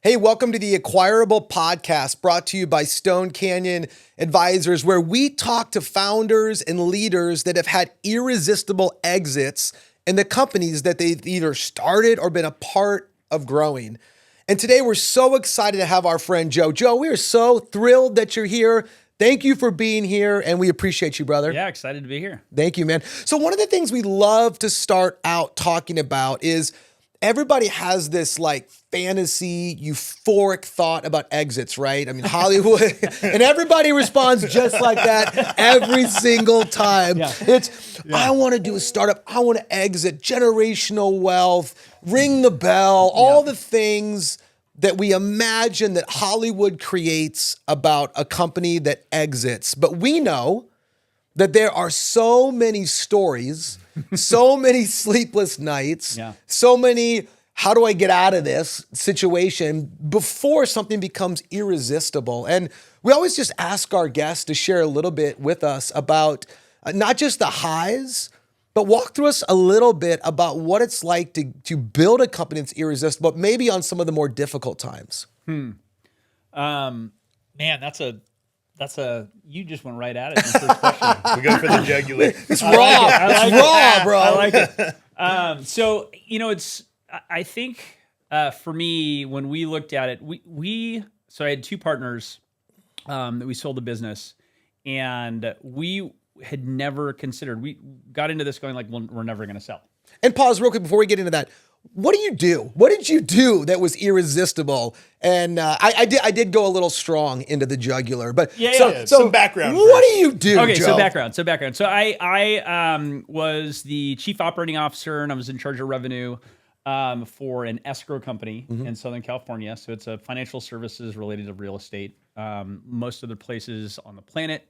Hey, welcome to the Acquirable Podcast, brought to you by Stone Canyon Advisors, where we talk to founders and leaders that have had irresistible exits in the companies that they've either started or been a part of growing. And today we're so excited to have our friend Joe. Joe, we are so thrilled that you're here. Thank you for being here, and we appreciate you, brother. Yeah, excited to be here. Thank you, man. So one of the things we love to start out talking about is everybody has this like fantasy, euphoric thought about exits, right? I mean, Hollywood, and everybody responds just like that every single time. Yeah. I want to do a startup. I want to exit, generational wealth, ring the bell, all the things that we imagine that Hollywood creates about a company that exits. But we know that there are so many stories, so many sleepless nights, so many, how do I get out of this situation before something becomes irresistible? And we always just ask our guests to share a little bit with us about not just the highs, but walk through us a little bit about what it's like to build a company that's irresistible, but maybe on some of the more difficult times. Man, that's a, you just went right at it in the first question. We go for the jugular. It's raw. It's raw, bro. I like it. So, I think for me, when we looked at it, so I had two partners that we sold the business, and we had never considered, we got into this going like, well, we're never going to sell. And pause real quick before we get into that. What do you do? What did you do that was irresistible? And I did go a little strong into the jugular, but so some background. What do you do? Okay, Joe? so background. So I was the chief operating officer, and I was in charge of revenue for an escrow company in Southern California. So it's a financial services related to real estate. Most of the places on the planet,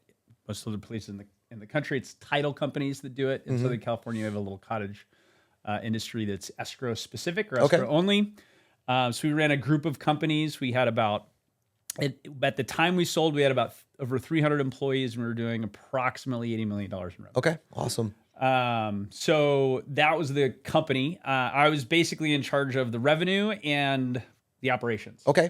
most of the places in the country, it's title companies that do it. In Southern California, we have a little cottage industry that's escrow specific or escrow only. So we ran a group of companies. We had at the time we sold, we had about over 300 employees, and we were doing approximately $80 million in revenue. Okay, awesome. So that was the company. I was basically in charge of the revenue and the operations. Okay.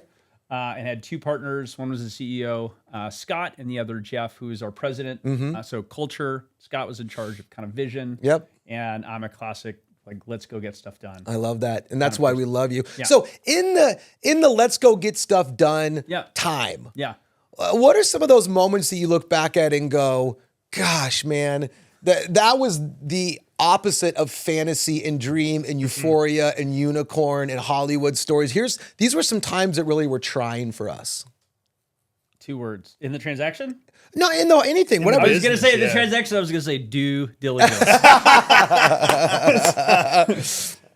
And had two partners. One was the CEO, Scott, and the other Jeff, who is our president. So culture, Scott was in charge of kind of vision. Yep. And I'm a classic, like, let's go get stuff done. I love that. And that's why we love you. Yeah. So in the let's go get stuff done time. Yeah. What are some of those moments that you look back at and go, gosh, man, that was the opposite of fantasy and dream and euphoria and unicorn and Hollywood stories. These were some times that really were trying for us. 2 words. In the transaction? No, anything. Whatever. I was going to say the transaction. I was going to say due diligence.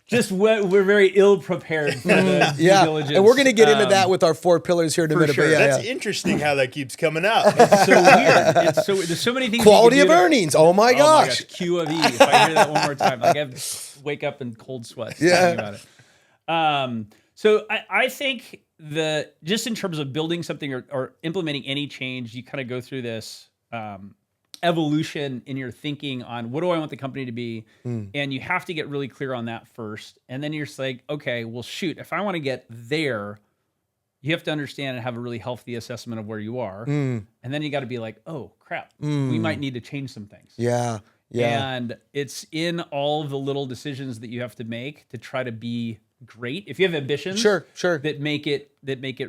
Just we're very ill prepared for the due diligence. And we're going to get into that with our 4 pillars here in a minute. Sure. But That's interesting how that keeps coming up. It's so weird. There's so many things. Quality of earnings. Oh my gosh. Q of E. If I hear that one more time, like I wake up in cold sweats thinking about it. So I think just in terms of building something or implementing any change, you kind of go through this evolution in your thinking on what do I want the company to be, and you have to get really clear on that first, and then you're just like, okay, well, shoot, if I want to get there, you have to understand and have a really healthy assessment of where you are, and then you got to be like, oh crap, we might need to change some things. Yeah. And it's in all of the little decisions that you have to make to try to be great. If you have ambitions, sure, that make it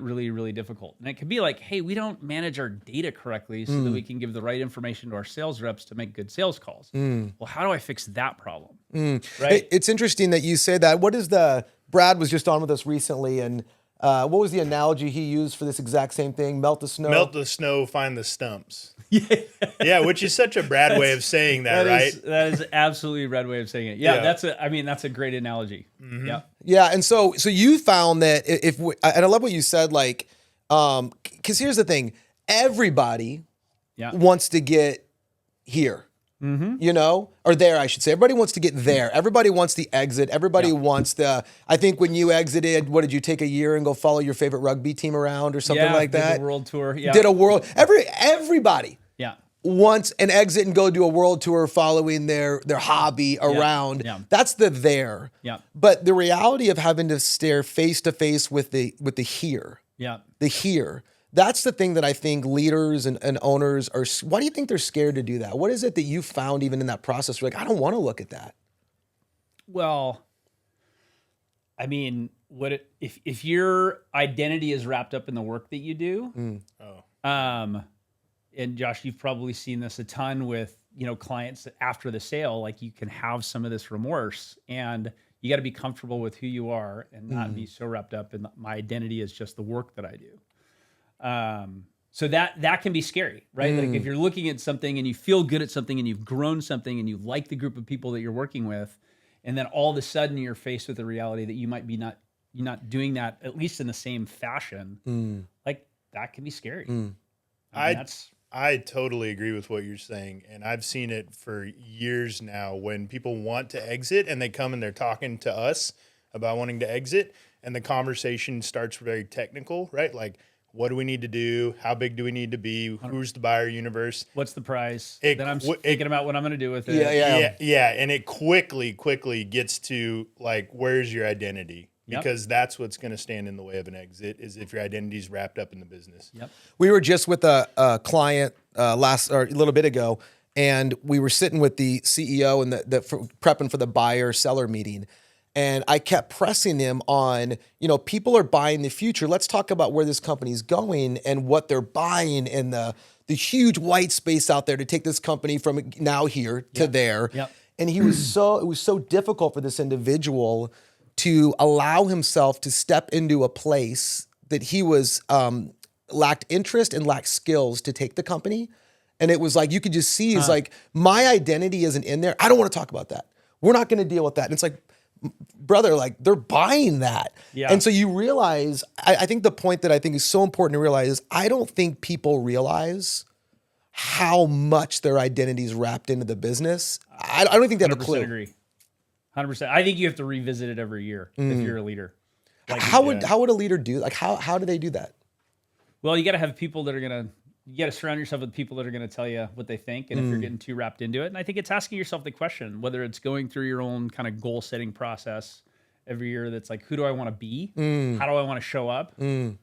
really, really difficult. And it could be like, hey, we don't manage our data correctly so that we can give the right information to our sales reps to make good sales calls. Well, how do I fix that problem? Right? It's interesting that you say that. What is Brad was just on with us recently, and what was the analogy he used for this exact same thing? Melt the snow. Melt the snow, find the stumps. Yeah, which is such a Brad way of saying that, right? That is absolutely a Brad way of saying it. Yeah, that's a great analogy. Yeah. Yeah, and so you found that and I love what you said, like, because here's the thing, everybody wants to get here. Or there, I should say. Everybody wants to get there. Everybody wants the exit. Everybody wants I think when you exited, what did you take a year and go follow your favorite rugby team around or something like that? Did a world tour. Yeah. Did a world, everybody. Yeah. once and exit and go do a world tour following their hobby around. Yeah. That's the there. Yeah. But the reality of having to stare face to face with the here. Yeah. The here. That's the thing that I think leaders and owners are. Why do you think they're scared to do that? What is it that you found even in that process? You're like, I don't want to look at that. Well, I mean, if your identity is wrapped up in the work that you do, and Josh, you've probably seen this a ton with, clients after the sale, like you can have some of this remorse, and you got to be comfortable with who you are and not be so wrapped up in my identity is just the work that I do. So that can be scary, right? Like if you're looking at something and you feel good at something and you've grown something and you like the group of people that you're working with, and then all of a sudden you're faced with the reality that you might be you're not doing that, at least in the same fashion, like that can be scary. I totally agree with what you're saying. And I've seen it for years now when people want to exit and they come and they're talking to us about wanting to exit, and the conversation starts very technical, right? Like, what do we need to do? How big do we need to be? Who's the buyer universe? What's the price? Then I'm thinking about what I'm going to do with it. Yeah. And it quickly gets to like, where's your identity? Because that's what's going to stand in the way of an exit, is if your identity is wrapped up in the business. Yep. We were just with a client a little bit ago, and we were sitting with the CEO and prepping for the buyer seller meeting. And I kept pressing him on, people are buying the future. Let's talk about where this company's going and what they're buying and the huge white space out there to take this company from now here to there. Yep. And it was so difficult for this individual to allow himself to step into a place that he was lacked interest and lacked skills to take the company. And it was like, you could just see, it's like, my identity isn't in there. I don't want to talk about that. We're not going to deal with that. And it's like, brother, like they're buying that. Yeah. And so you realize, I think the point that I think is so important to realize is I don't think people realize how much their identity is wrapped into the business. I don't think they have a clue. 100% agree. 100%. I think you have to revisit it every year if you're a leader. Like, how would a leader do? Like how do they do that? Well, you got to have people that are you got to surround yourself with people that are going to tell you what they think. And if you're getting too wrapped into it, and I think it's asking yourself the question, whether it's going through your own kind of goal setting process every year. That's like, who do I want to be? How do I want to show up? Let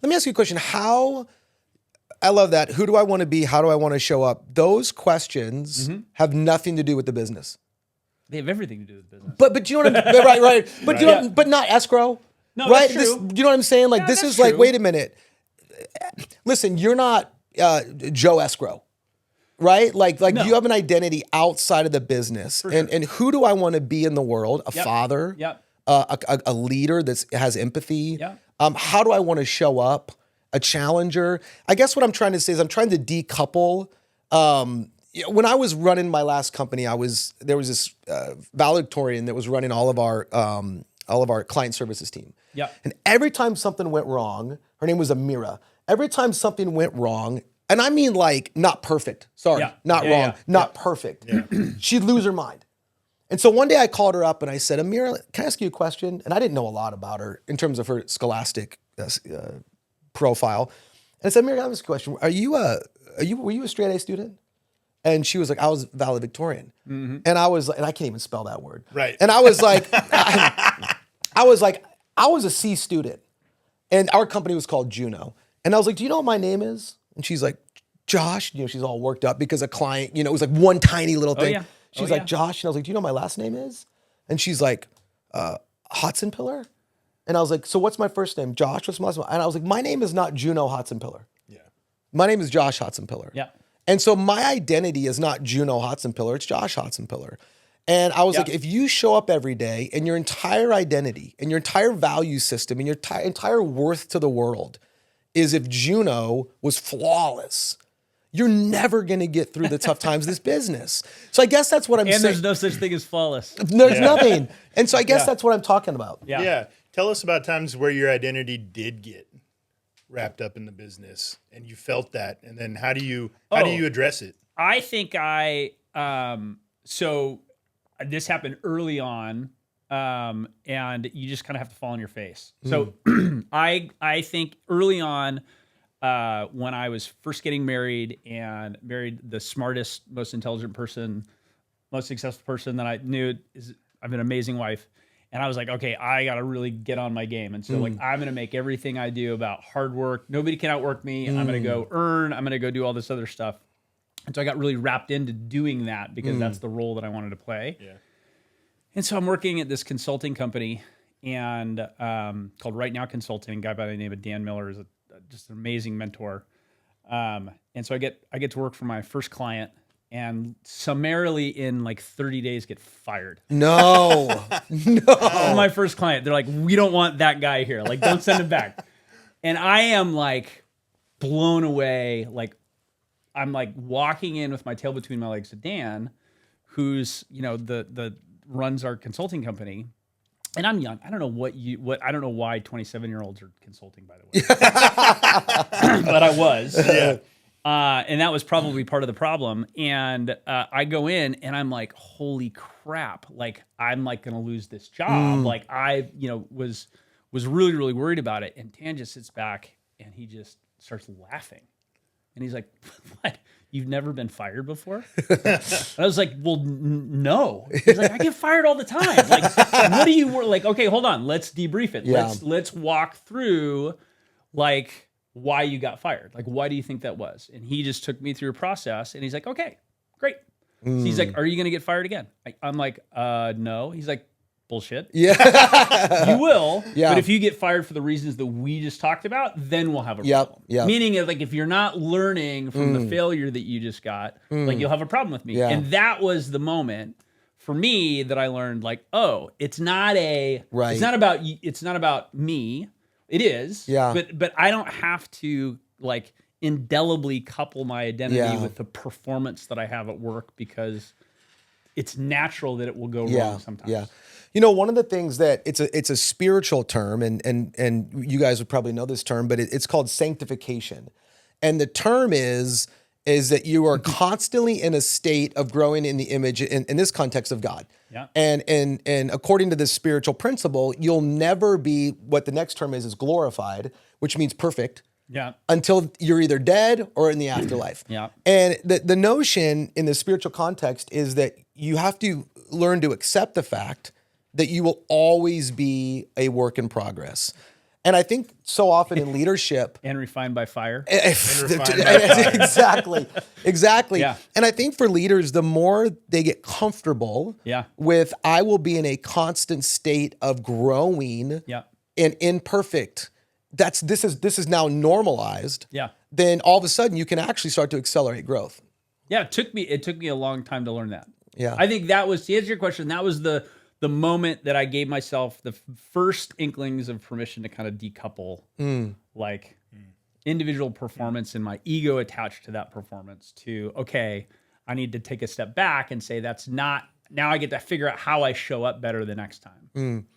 me ask you a question. I love that. Who do I want to be? How do I want to show up? Those questions have nothing to do with the business. They have everything to do with business. But you know what I'm right. But but not escrow. No, right? that's true. You know what I'm saying? Like this that's is like, true. wait a minute. Listen, you're not Joe Escrow, right? Like No. you have an identity outside of the business. And who do I want to be in the world? A father, a leader that has empathy. How do I want to show up? A challenger. I guess what I'm trying to say is I'm trying to decouple. When I was running my last company, there was this valedictorian that was running all of our client services team. And every time something went wrong, her name was Amira. Every time something went wrong, and I mean like not perfect. Sorry, not wrong, not perfect. She'd lose her mind. And so one day I called her up and I said, Amira, can I ask you a question? And I didn't know a lot about her in terms of her scholastic profile. And I said, Amira, I have this question. Were you a straight A student? And she was like, I was valedictorian. And I was like, and I can't even spell that word. Right. And I was like, I was a C student. And our company was called Juno. And I was like, do you know what my name is? And she's like, Josh. She's all worked up because a client, it was like one tiny little thing. She's like, Josh. And I was like, do you know what my last name is? And she's like, Hotzenpiller. And I was like, so what's my first name? Josh. What's my last name? And I was like, my name is not Juno Hotzenpiller. My name is Josh Hotzenpiller. And so my identity is not Juno Hotzenpiller, it's Josh Hotzenpiller. And I was like, if you show up every day and your entire identity and your entire value system and your entire worth to the world is if Juno was flawless, you're never going to get through the tough times of this business. So I guess that's what I'm saying. And there's no such thing as flawless. There's nothing. And so I guess that's what I'm talking about. Tell us about times where your identity did get wrapped up in the business and you felt that, and then how do you address it? I think so this happened early on, and you just kind of have to fall on your face. So I think early on when I was first getting married and married the smartest, most intelligent person, most successful person that I knew. I have an amazing wife. And I was like, okay, I got to really get on my game. And so like, I'm going to make everything I do about hard work. Nobody can outwork me. I'm going to go earn. I'm going to go do all this other stuff. And so I got really wrapped into doing that because that's the role that I wanted to play. Yeah. And so I'm working at this consulting company and called Right Now Consulting. A guy by the name of Dan Miller is just an amazing mentor. And so I get to work for my first client and summarily in like 30 days get fired. No. My first client, they're like, we don't want that guy here. Like, don't send him back. And I am like blown away. Like, I'm like walking in with my tail between my legs to Dan, who's, the runs our consulting company. And I'm young. I don't know I don't know why 27-year-olds are consulting, by the way. But I was. Yeah. And that was probably part of the problem. And I go in and I'm like, holy crap. Like, I'm like going to lose this job. Like I, was really, really worried about it. And Dan just sits back and he just starts laughing. And he's like, what? You've never been fired before? And I was like, well, no. He's like, I get fired all the time. Like, what do you like? Okay, hold on. Let's debrief it. Yeah. Let's walk through like why you got fired. Like, why do you think that was? And he just took me through a process and he's like, okay, great. So he's like, are you going to get fired again? I'm like, no. He's like, bullshit. Yeah. You will. Yeah. But if you get fired for the reasons that we just talked about, then we'll have a problem. Yeah. Meaning like if you're not learning from the failure that you just got, like you'll have a problem with me. Yeah. And that was the moment for me that I learned like, oh, it's not about me. It is. Yeah. But I don't have to like indelibly couple my identity with the performance that I have at work because it's natural that it will go wrong sometimes. Yeah. One of the things that it's a spiritual term, and you guys would probably know this term, but it's called sanctification. And the term is that you are constantly in a state of growing in the image, in this context of God. Yeah. And according to this spiritual principle, you'll never be, what the next term is glorified, which means perfect. Yeah. Until you're either dead or in the afterlife. Yeah. And the notion in the spiritual context is that you have to learn to accept the fact that you will always be a work in progress. And I think so often in leadership... and refined by fire. Exactly. Yeah. And I think for leaders, the more they get comfortable with, I will be in a constant state of growing and imperfect, this is now normalized, then all of a sudden you can actually start to accelerate growth. Yeah, it took me a long time to learn that. Yeah. I think that was, to answer your question, that was the moment that I gave myself the first inklings of permission to kind of decouple individual performance and my ego attached to that performance to, okay, I need to take a step back and say that's not, now I get to figure out how I show up better the next time.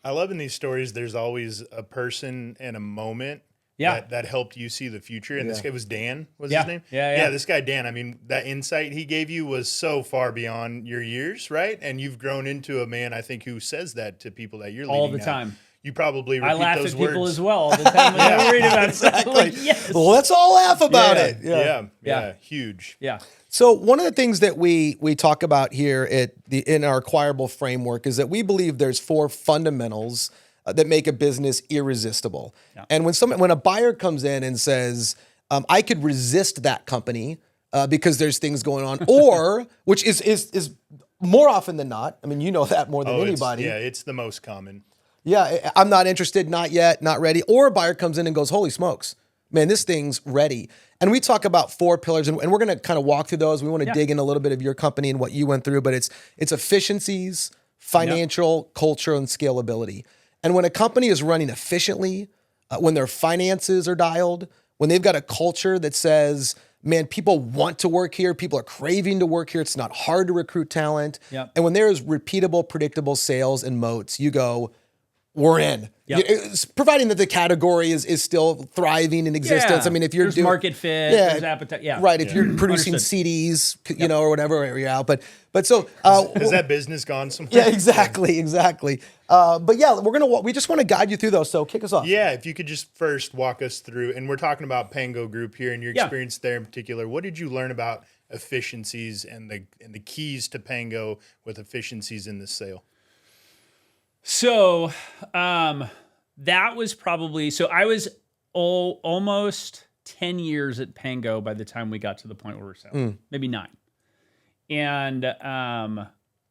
I love in these stories, there's always a person and a moment that helped you see the future. And this guy was Dan, was his name? Yeah, this guy, Dan, I mean, that insight he gave you was so far beyond your years, right? And you've grown into a man, I think, who says that to people that you're leading all the time. You probably repeat those words. I laugh at people as well all the time when they're reading about it. Exactly. Like, yes. Well, let's all laugh about it. Yeah, huge. Yeah. So one of the things that we talk about here in our acquirable framework is that we believe there's 4 fundamentals that make a business irresistible. Yeah. And when a buyer comes in and says, I could resist that company because there's things going on, or which is more often than not, I mean, you know that more than anybody. It's the most common. Yeah, I'm not interested, not yet, not ready. Or a buyer comes in and goes, holy smokes, man, this thing's ready. And we talk about 4 pillars, and we're going to kind of walk through those. We want to dig in a little bit of your company and what you went through, but it's efficiencies, financial, culture, and scalability. And when a company is running efficiently, when their finances are dialed, when they've got a culture that says, man, people want to work here, people are craving to work here, it's not hard to recruit talent. Yep. And when there is repeatable, predictable sales and moats, you go, we're in. Yep. Providing that the category is still thriving in existence. I mean, if there's market fit, there's appetite. Yeah. Right. If you're producing CDs, or whatever, you're out. But so has that business gone somewhere? Yeah, exactly. But yeah, we just want to guide you through those. So kick us off. Yeah, if you could just first walk us through, and we're talking about Pango Group here and your experience there in particular. What did you learn about efficiencies and the keys to Pango with efficiencies in this sale? So that was probably, so I was almost 10 years at Pango by the time we got to the point where we're selling, maybe 9. And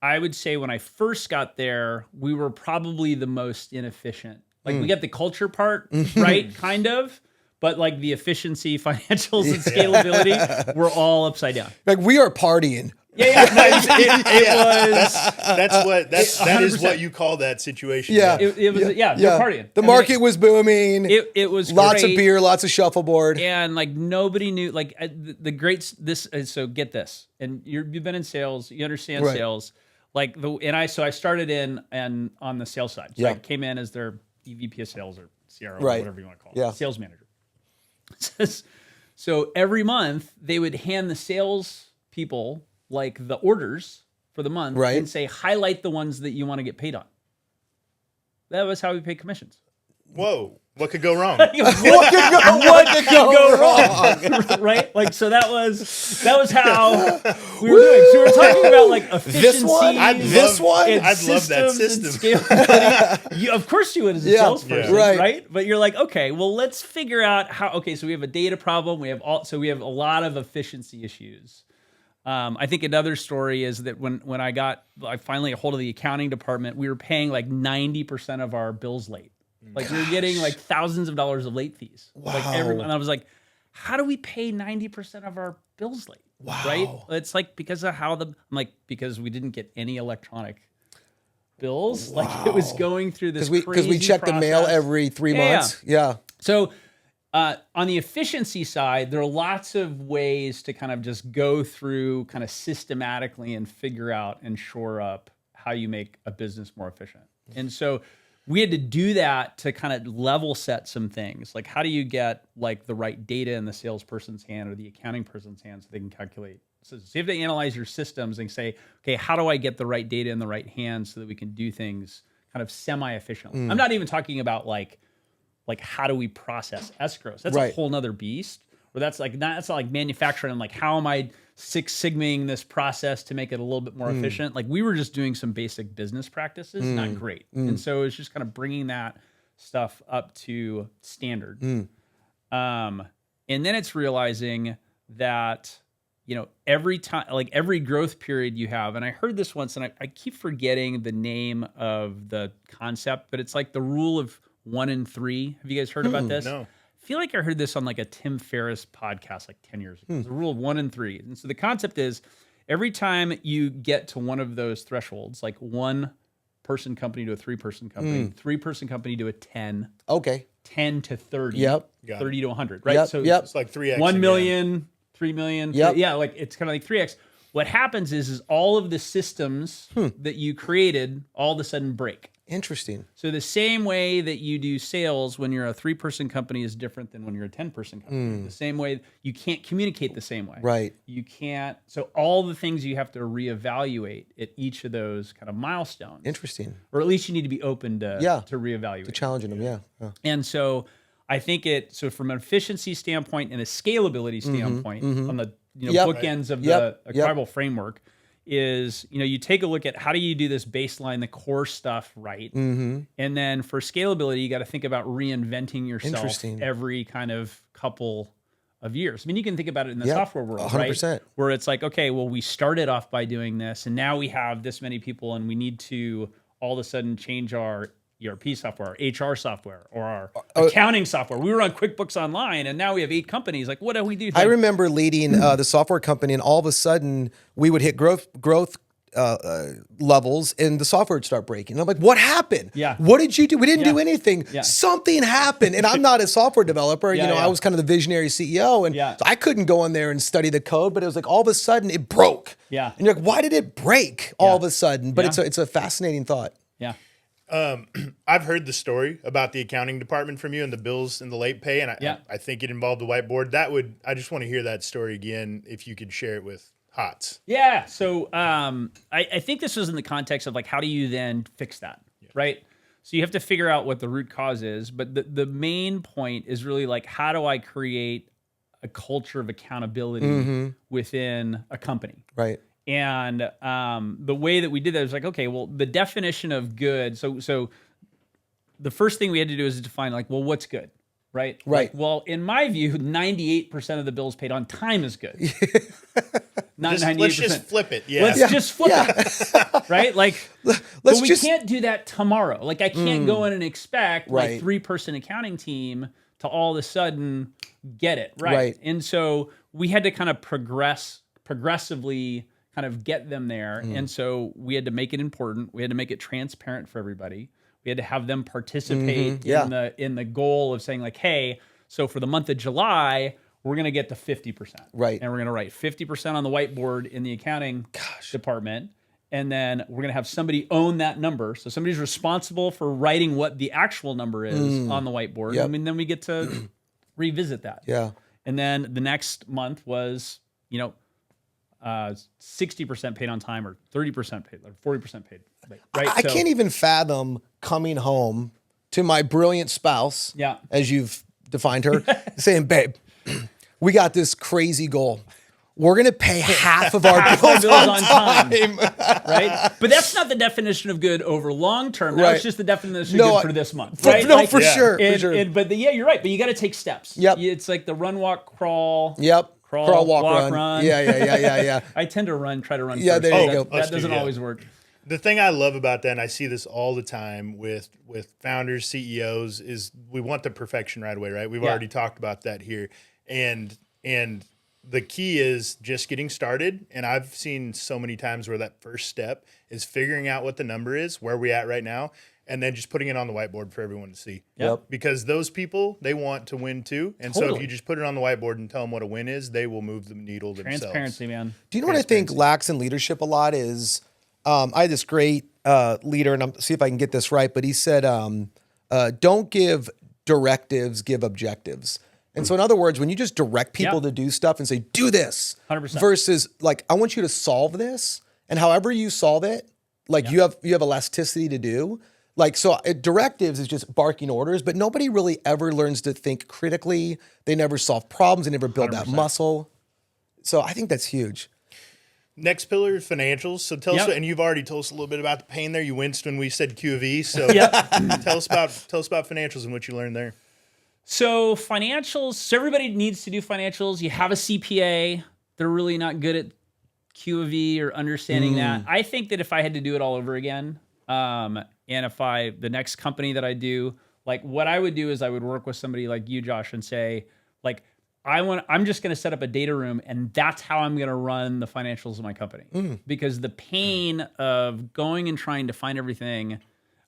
I would say when I first got there, we were probably the most inefficient. Like we get the culture part, right? Kind of. But like the efficiency, financials, and scalability were all upside down. Like we are partying. Yeah. No, it was. That is what you call that situation. Yeah. It was. Yeah. They're partying. The market was booming. It was lots great. of beer, lots of shuffleboard, and like nobody knew. Like the great. So get this, and you've been in sales. You understand sales. Like I started in and on the sales side. So I came in as their EVP of sales or CRO or whatever you want to call it. Sales manager. So every month they would hand the sales people like the orders for the month and say, highlight the ones that you want to get paid on. That was how we paid commissions. Whoa. What could go wrong? what could go wrong? Right? Like, so that was how we were doing. So we were talking about like efficiency. This one? I'd love that system. Of course you would as a salesperson, right? But you're like, okay, well, let's figure out how, okay, so we have a data problem. We have a lot of efficiency issues. I think another story is that when I finally got a hold of the accounting department, we were paying like 90% of our bills late. Like we were getting like thousands of dollars of late fees. Wow. Like and I was like, how do we pay 90% of our bills late? Wow. Right? It's like because of because we didn't get any electronic bills. Wow. Like it was going through this because we check the mail every 3 months. Yeah. So on the efficiency side, there are lots of ways to kind of just go through kind of systematically and figure out and shore up how you make a business more efficient. And so we had to do that to kind of level set some things. Like how do you get like the right data in the salesperson's hand or the accounting person's hand so they can calculate? So you have to analyze your systems and say, okay, how do I get the right data in the right hands so that we can do things kind of semi-efficiently? I'm not even talking about like how do we process escrows? That's a whole nother beast. Or that's not like manufacturing. Like how am I Six Sigmaing this process to make it a little bit more efficient? Like we were just doing some basic business practices, not great. And so it's just kind of bringing that stuff up to standard. And then it's realizing that, every time, like every growth period you have, and I heard this once and I keep forgetting the name of the concept, but it's like the rule of 1 in 3. Have you guys heard about this? No. I feel like I heard this on like a Tim Ferriss podcast like 10 years ago. It's a rule of 1 in 3. And so the concept is every time you get to one of those thresholds, like 1-person company to a 3-person company, 3-person company to a 10, 10 to 30, 30 to 100, right? So it's like 3x. 1 million, 3 million. Yeah, like it's kind of like 3x. What happens is all of the systems that you created all of a sudden break. Interesting. So the same way that you do sales when you're a 3-person company is different than when you're a 10-person company. The same way you can't communicate the same way. Right. You can't. So all the things you have to reevaluate at each of those kind of milestones. Interesting. Or at least you need to be open to reevaluate. To challenging them, yeah. And so I think so from an efficiency standpoint and a scalability standpoint on the bookends of the acquirable framework, is, you take a look at how do you do this baseline, the core stuff right. And then for scalability, you got to think about reinventing yourself every kind of couple of years. I mean, you can think about it in the software world, 100%. right? Where it's like, okay, well, we started off by doing this and now we have this many people and we need to all of a sudden change our ERP software, our HR software, or our accounting software. We were on QuickBooks Online, and now we have 8 companies. Like, what do we do? I remember leading the software company, and all of a sudden, we would hit growth levels, and the software would start breaking. And I'm like, what happened? Yeah. What did you do? We didn't do anything. Yeah. Something happened. And I'm not a software developer. I was kind of the visionary CEO, and so I couldn't go in there and study the code, but it was like all of a sudden, it broke. Yeah. And you're like, why did it break all of a sudden? But it's a fascinating thought. Yeah. I've heard the story about the accounting department from you and the bills and the late pay, and I think it involved the whiteboard. I just want to hear that story again, if you could share it with HOTS. Yeah. So I think this was in the context of like, how do you then fix that, right? So you have to figure out what the root cause is. But the main point is really like, how do I create a culture of accountability within a company? Right. And the way that we did that was like, okay, well, the definition of good. So the first thing we had to do is define like, well, what's good, right? Right. Like, well, in my view, 98% of the bills paid on time is good. Not 98%. Let's just flip it. Yeah. Let's just flip it, right? Like, but we can't do that tomorrow. Like, I can't go in and expect my 3-person accounting team to all of a sudden get it right. And so we had to kind of progressively kind of get them there. And so we had to make it important. We had to make it transparent for everybody. We had to have them participate in the goal of saying like, hey, so for the month of July, we're going to get to 50%. Right. And we're going to write 50% on the whiteboard in the accounting department. And then we're going to have somebody own that number. So somebody's responsible for writing what the actual number is on the whiteboard. Yep. I mean, then we get to revisit that. Yeah. And then the next month was, 60% paid on time or 30% paid or 40% paid. Right. I can't even fathom coming home to my brilliant spouse, as you've defined her, saying, babe, we got this crazy goal. We're going to pay half of our bills on time. Right? But that's not the definition of good over long term. That's just the definition of good for this month. Right? No, for sure. But you're right. But you got to take steps. Yep. It's like the run, walk, crawl. Yep. Crawl, walk, run. Yeah. I tend to try to run first. Yeah, there you go. That doesn't always work. The thing I love about that, and I see this all the time with founders, CEOs, is we want the perfection right away, right? We've already talked about that here. And the key is just getting started. And I've seen so many times where that first step is figuring out what the number is, where we're at right now, and then just putting it on the whiteboard for everyone to see. Yep. Because those people, they want to win too. And so if you just put it on the whiteboard and tell them what a win is, they will move the needle themselves. Transparency, man. Do you know what I think lacks in leadership a lot is, I had this great leader, and I'm see if I can get this right, but he said, don't give directives, give objectives. And so in other words, when you just direct people to do stuff and say, do this 100%. versus like, I want you to solve this, and however you solve it, like you have elasticity to do. Like, so directives is just barking orders, but nobody really ever learns to think critically. They never solve problems. They never build 100%. That muscle. So I think that's huge. Next pillar, financials. So tell us, and you've already told us a little bit about the pain there. You winced when we said Q of E. So tell us about financials and what you learned there. So financials, so everybody needs to do financials. You have a CPA. They're really not good at Q of E or understanding that. I think that if I had to do it all over again, and if the next company that I do, like what I would do is I would work with somebody like you, Josh, and say, like, I'm just going to set up a data room, and that's how I'm going to run the financials of my company. Because the pain of going and trying to find everything,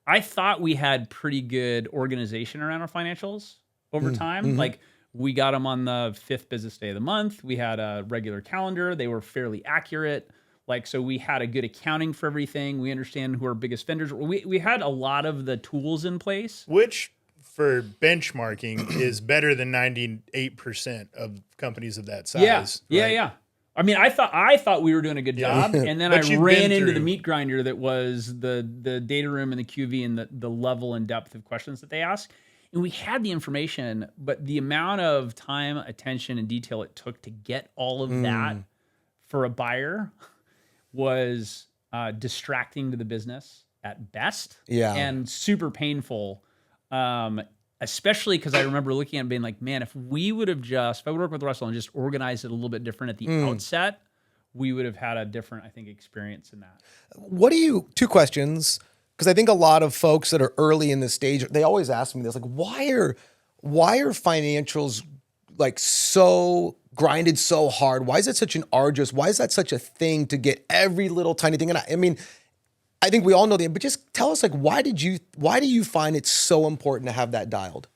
I thought we had pretty good organization around our financials over time. Like we got them on the 5th business day of the month. We had a regular calendar. They were fairly accurate. Like, so we had a good accounting for everything. We understand who our biggest vendors were. We had a lot of the tools in place. Which, for benchmarking, is better than 98% of companies of that size. Yeah. I mean, I thought we were doing a good job, and then I ran into the meat grinder that was the data room and the QV and the level and depth of questions that they ask. And we had the information, but the amount of time, attention, and detail it took to get all of that for a buyer was distracting to the business at best, and super painful. Especially because I remember looking at it and being like, man, if I would work with Russell and just organize it a little bit different at the outset, we would have had a different, I think, experience in that. Two questions, because I think a lot of folks that are early in this stage, they always ask me this, like, why are financials like so grinded so hard? Why is it such an arduous, why is that such a thing to get every little tiny thing? And I mean, I think we all know but just tell us, like, why do you find it so important to have that dialed?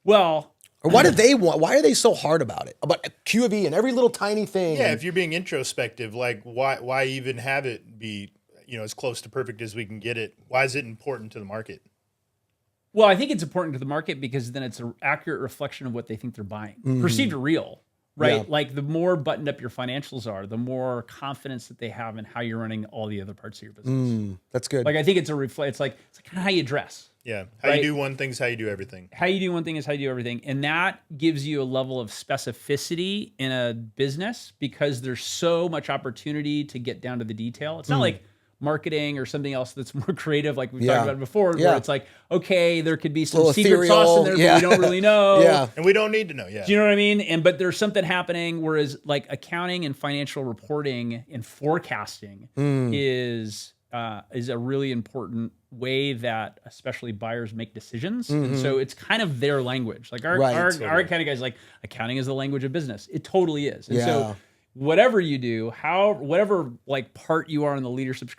Well, or why are they so hard about it? About Q of E and every little tiny thing? Yeah, if you're being introspective, like why even have it be, as close to perfect as we can get it? Why is it important to the market? Well, I think it's important to the market because then it's an accurate reflection of what they think they're buying. Perceived or real. right? Yeah. Like the more buttoned up your financials are, the more confidence that they have in how you're running all the other parts of your business. That's good. Like I think it's it's like kind of how you dress. Yeah. How Right? you do one thing is how you do everything. How you do one thing is how you do everything. And that gives you a level of specificity in a business because there's so much opportunity to get down to the detail. It's not like marketing or something else that's more creative, like we've talked about before, where it's like, okay, there could be some secret sauce in there, but we don't really know. Yeah. And we don't need to know. Yeah. Do you know what I mean? But there's something happening, whereas like accounting and financial reporting and forecasting is a really important way that especially buyers make decisions. And so it's kind of their language. Like our accounting guy's like, accounting is the language of business. It totally is. And so whatever you do, whatever like part you are in the leadership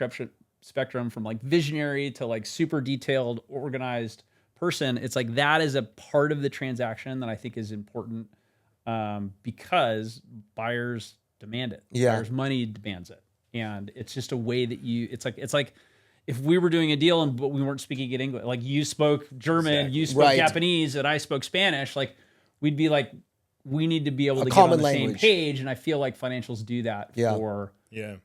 spectrum from like visionary to like super detailed, organized person, it's like that is a part of the transaction that I think is important because buyers demand it. Buyers' money demands it. And it's just a way that it's like if we were doing a deal but we weren't speaking in English, like you spoke German, you spoke Japanese, and I spoke Spanish, like we'd be like, we need to be able to get on the same page. And I feel like financials do that for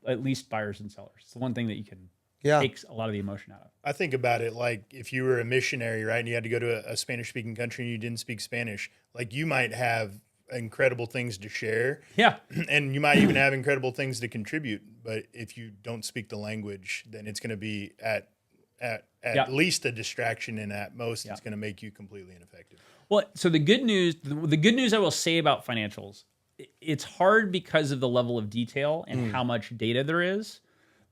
at least buyers and sellers. It's the one thing that you can take a lot of the emotion out of. I think about it like if you were a missionary, right, and you had to go to a Spanish-speaking country and you didn't speak Spanish, like you might have incredible things to share. Yeah. And you might even have incredible things to contribute. But if you don't speak the language, then it's going to be at least a distraction, and at most it's going to make you completely ineffective. Well, so the good news I will say about financials, it's hard because of the level of detail and how much data there is.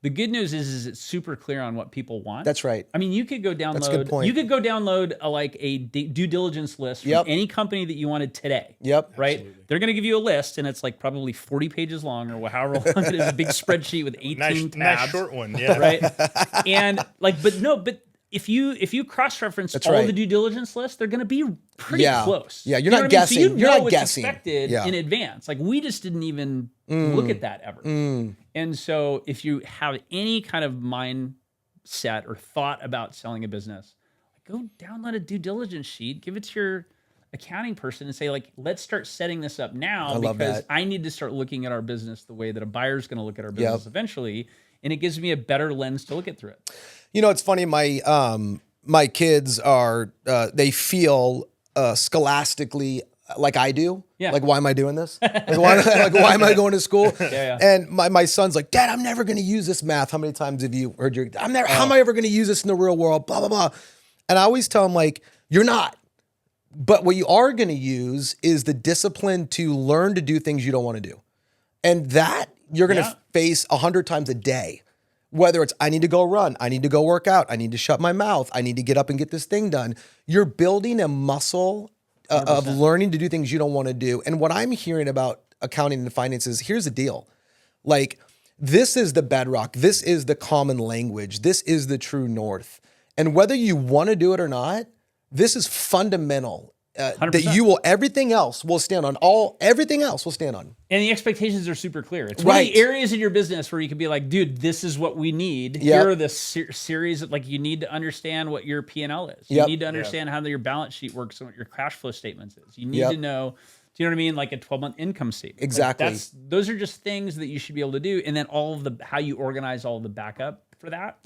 The good news is it's super clear on what people want. That's right. I mean, you could go download. That's a good point. You could go download a due diligence list from any company that you wanted today. Yep. Right. Absolutely. They're going to give you a list, and it's like probably 40 pages long, or however long it is. A big spreadsheet with 18 tabs. Nice short one. Yeah. Right. And like, but if you cross-reference all the due diligence lists, they're going to be pretty close. Yeah, you're not guessing. So you're not what's guessing. Expected in advance. Like we just didn't even look at that ever. And so if you have any kind of mindset or thought about selling a business, go download a due diligence sheet, give it to your accounting person and say, like, let's start setting this up now because I need to start looking at our business the way that a buyer's going to look at our business eventually. And it gives me a better lens to look at through it. You know, it's funny. My kids are they feel scholastically like I do. Yeah. Like, why am I doing this? Like, why am I going to school? And my son's like, Dad, I'm never going to use this math. How many times have you heard how am I ever going to use this in the real world? Blah, blah, blah. And I always tell him, like, you're not. But what you are going to use is the discipline to learn to do things you don't want to do. And that you're going to face 100 times a day. Whether it's, I need to go run, I need to go work out, I need to shut my mouth, I need to get up and get this thing done. You're building a muscle of learning to do things you don't want to do. And what I'm hearing about accounting and finances, here's the deal. Like, this is the bedrock. This is the common language. This is the true north. And whether you want to do it or not, this is fundamental. That you will, everything else will stand on. Everything else will stand on. And the expectations are super clear. It's one of the areas in your business where you can be like, dude, this is what we need. Here are the series of, like, you need to understand what your P&L is. You need to understand how your balance sheet works and what your cash flow statements is. You need to know, do you know what I mean? Like a 12-month income statement. Exactly. Like those are just things that you should be able to do. And then all of how you organize all of the backup for that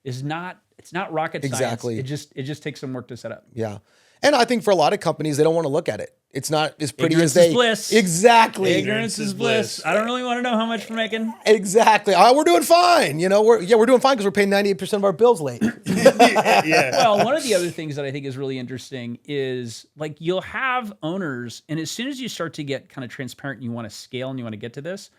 is not, it's not rocket science. Exactly. It just takes some work to set up. Yeah. And I think for a lot of companies, they don't want to look at it. It's not as pretty Ignorance as they. Is bliss. Exactly. Ignorance is bliss. I don't really want to know how much we're making. Exactly. We're doing fine. You know, we're doing fine because we're paying 98% of our bills late. Well, one of the other things that I think is really interesting is, like, you'll have owners, and as soon as you start to get kind of transparent and you want to scale and you want to get to this,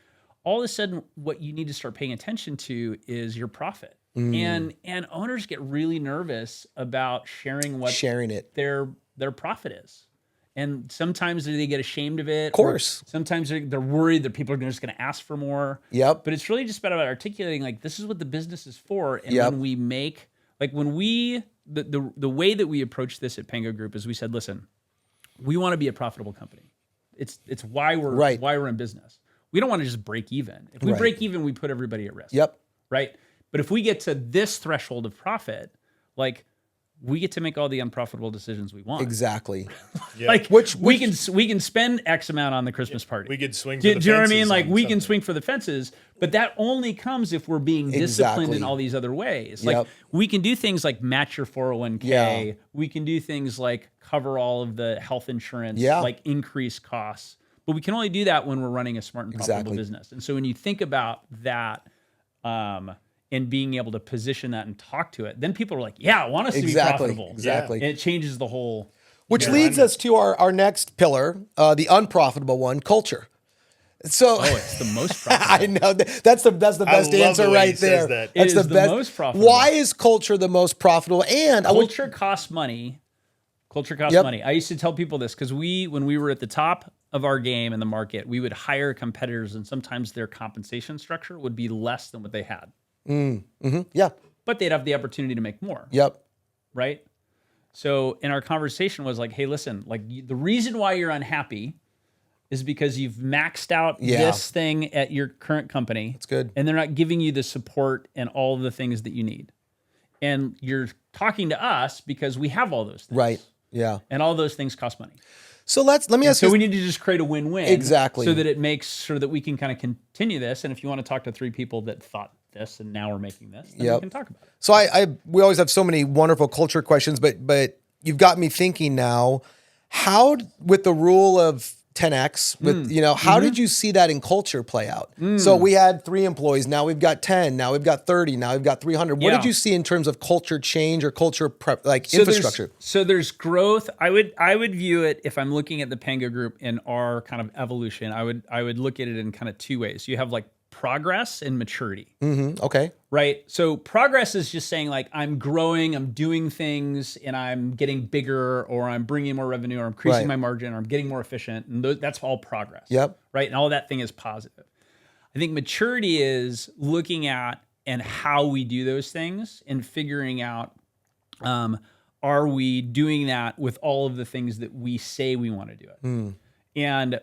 all of a sudden what you need to start paying attention to is your profit. And owners get really nervous about sharing their profit is. And sometimes they get ashamed of it. Of course. Sometimes they're worried that people are just going to ask for more. Yep. But it's really just about articulating, like, this is what the business is for. And when we make, like, the way that we approach this at Pango Group is we said, listen, we want to be a profitable company. It's why we're in business. We don't want to just break even. If we break even, we put everybody at risk. Yep. Right. But if we get to this threshold of profit, like, we get to make all the unprofitable decisions we want. Exactly. Yeah. Like Which we can spend X amount on the Christmas party. We could swing. Do For the you know what I mean? fences Like on we can something. swing for the fences, but that only comes if we're being disciplined in Exactly. all these other ways. Yep. Like we can do things like match your 401k. Yeah. We can do things like cover all of the health insurance, Yeah. like increase costs. But we can only do that when we're running a smart and profitable Exactly. business. And so when you think about that, and being able to position that and talk to it, then people are like, yeah, I want us to be profitable. Exactly. And it changes the whole. Which leads us to our next pillar, the unprofitable one, culture. So Oh, it's the most profitable. I know that's the best love answer the way right he says there. that. That's It is the most profitable. Why is culture the most profitable? And Culture costs money. Culture costs Yep. money. I used to tell people this because when we were at the top of our game in the market, we would hire competitors, and sometimes their compensation structure would be less than what they had, yeah, but they'd have the opportunity to make more. yep, Right. So in our conversation was like, hey, listen, like the reason why you're unhappy is because you've maxed out Yeah. this thing at your current company. that's good. And they're not giving you the support and all of the things that you need. And you're talking to us because we have all those things. Right, yeah. And all those things cost money. So let me ask So you. we need to just create a win-win. Exactly. So that it makes sure that we can kind of continue this. And if you want to talk to 3 people that thought this and now we're making this, then we Yep. can talk about it. So we always have so many wonderful culture questions, but you've got me thinking now. How with the rule of 10x, with how did you see that in culture play out? So we had 3 employees, now we've got 10, now we've got 30, now we've got 300. What Yeah. did you see in terms of culture change or culture So infrastructure? There's growth. I would view it, if I'm looking at the Pango Group in our kind of evolution, I would look at it in kind of 2 ways. You have like progress and maturity. Okay. Right. So progress is just saying like I'm growing, I'm doing things, and I'm getting bigger, or I'm bringing more revenue, or I'm increasing Right. my margin, or I'm getting more efficient. And that's all progress. Yep. Right. And all that thing is positive. I think maturity is looking at and how we do those things and figuring out, are we doing that with all of the things that we say we want to do it? And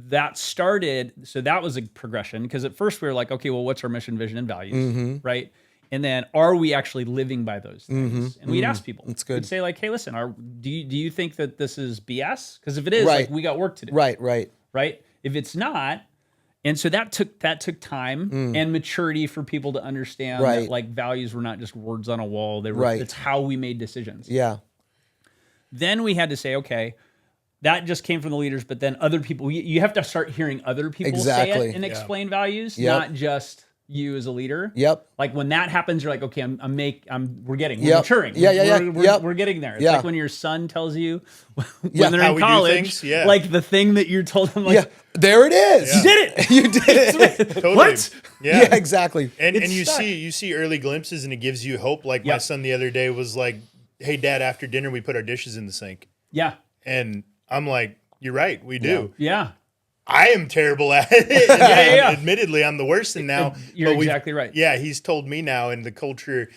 that started, so that was a progression, because at first we were like, okay, well, what's our mission, vision, and values, right? And then are we actually living by those things? And we'd ask people. That's good. We'd say like, hey, listen, do you think that this is BS? Because if it is, Right. like we got work to do, Right. right? If it's not, and so that took time and maturity for people to understand Right. that like values were not just words on a wall. They were, Right. it's how we made decisions. Yeah. Then we had to say, okay, that just came from the leaders, but then other people, you have to start hearing other people say Exactly. it and explain values, Yep. not just you as a leader. Yep. Like when that happens, you're like, okay, we're Yep. maturing. Yeah. We're getting there. It's Yeah. like when your son tells you when Yeah. they're How in we do college, things, yeah. like the thing that you told them, like, Yeah. There it is. you did it. You did it. Totally. What? Yeah. Yeah, exactly. And It's you stuck. see early glimpses, and it gives you hope. Like my Yep. son the other day was like, "Hey, Dad, after dinner we put our dishes in the sink," Yeah. and I'm like, "You're right, we do." Yeah. I am terrible at it. And Yeah. admittedly, I'm the worst. And now You're but we've- exactly right. Yeah, he's told me now, and the culture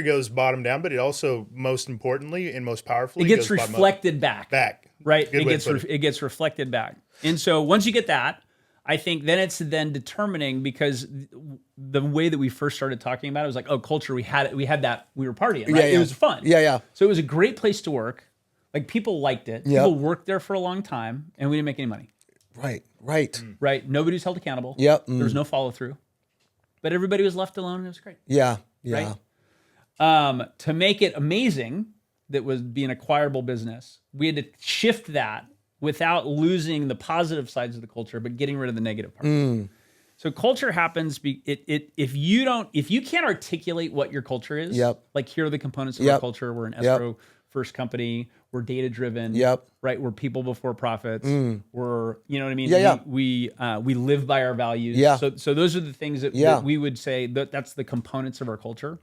goes bottom down, but it also, most importantly and most powerfully, It gets goes bottom up. reflected back. Right. Good It way gets to put it gets reflected back. And so once you get that, I think then it's determining, because the way that we first started talking about it was like, oh, culture, we had that, we were partying, right? Yeah, yeah. It was fun. Yeah. So it was a great place to work. Like people liked it. Yep. People worked there for a long time, and we didn't make any money. Right. Right? Nobody was held accountable. Yep. There was no follow through. But everybody was left alone, and it was great. Yeah. To make it amazing, that was be an acquirable business, we had to shift that without losing the positive sides of the culture, but getting rid of the negative parts. So culture happens. If you can't articulate what your culture is, Yep. like here are the components of our culture. We're an escrow first company. We're data driven. Yep. Right. We're people before profits. We're, you know what I mean? Yeah. We live by our values. Yeah. So those are the things that we would say that's the components of our culture.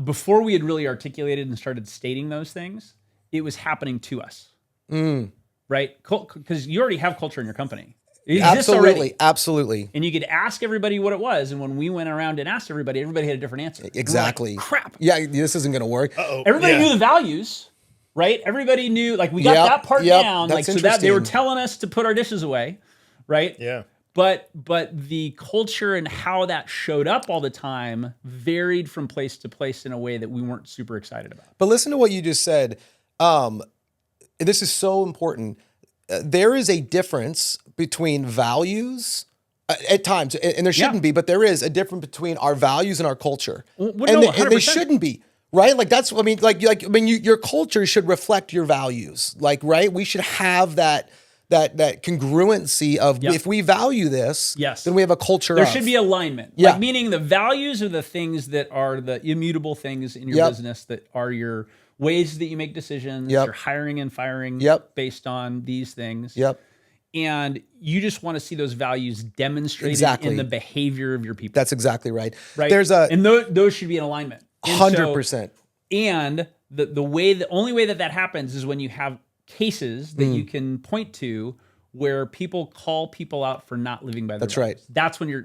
Before we had really articulated and started stating those things, it was happening to us. Right? Because you already have culture in your company. It exists already. Absolutely. And you could ask everybody what it was. And when we went around and asked everybody had a different answer. Exactly. Like, crap. Yeah, this isn't going to work. Everybody knew the values, right? Everybody knew, like we got that part down. Like That's so that they were interesting. telling us to put our dishes away, right? Yeah. But the culture and how that showed up all the time varied from place to place in a way that we weren't super excited about. But listen to what you just said. This is so important. There is a difference between values at times, and there shouldn't be, but there is a difference between our values and our culture. And they shouldn't be. Right? Like that's, I mean, your culture should reflect your values. Like, right? We should have that congruency of if we value this, then we have a culture. There should be alignment. Yeah. Like, meaning the values are the things that are the immutable things in your business that are your ways that you make decisions, your hiring and firing based on these things. And you just want to see those values demonstrated in the behavior of your people. That's exactly right. Right. And those should be in alignment. 100%. And the only way that happens is when you have cases that you can point to where people call people out for not living by their values. That's when your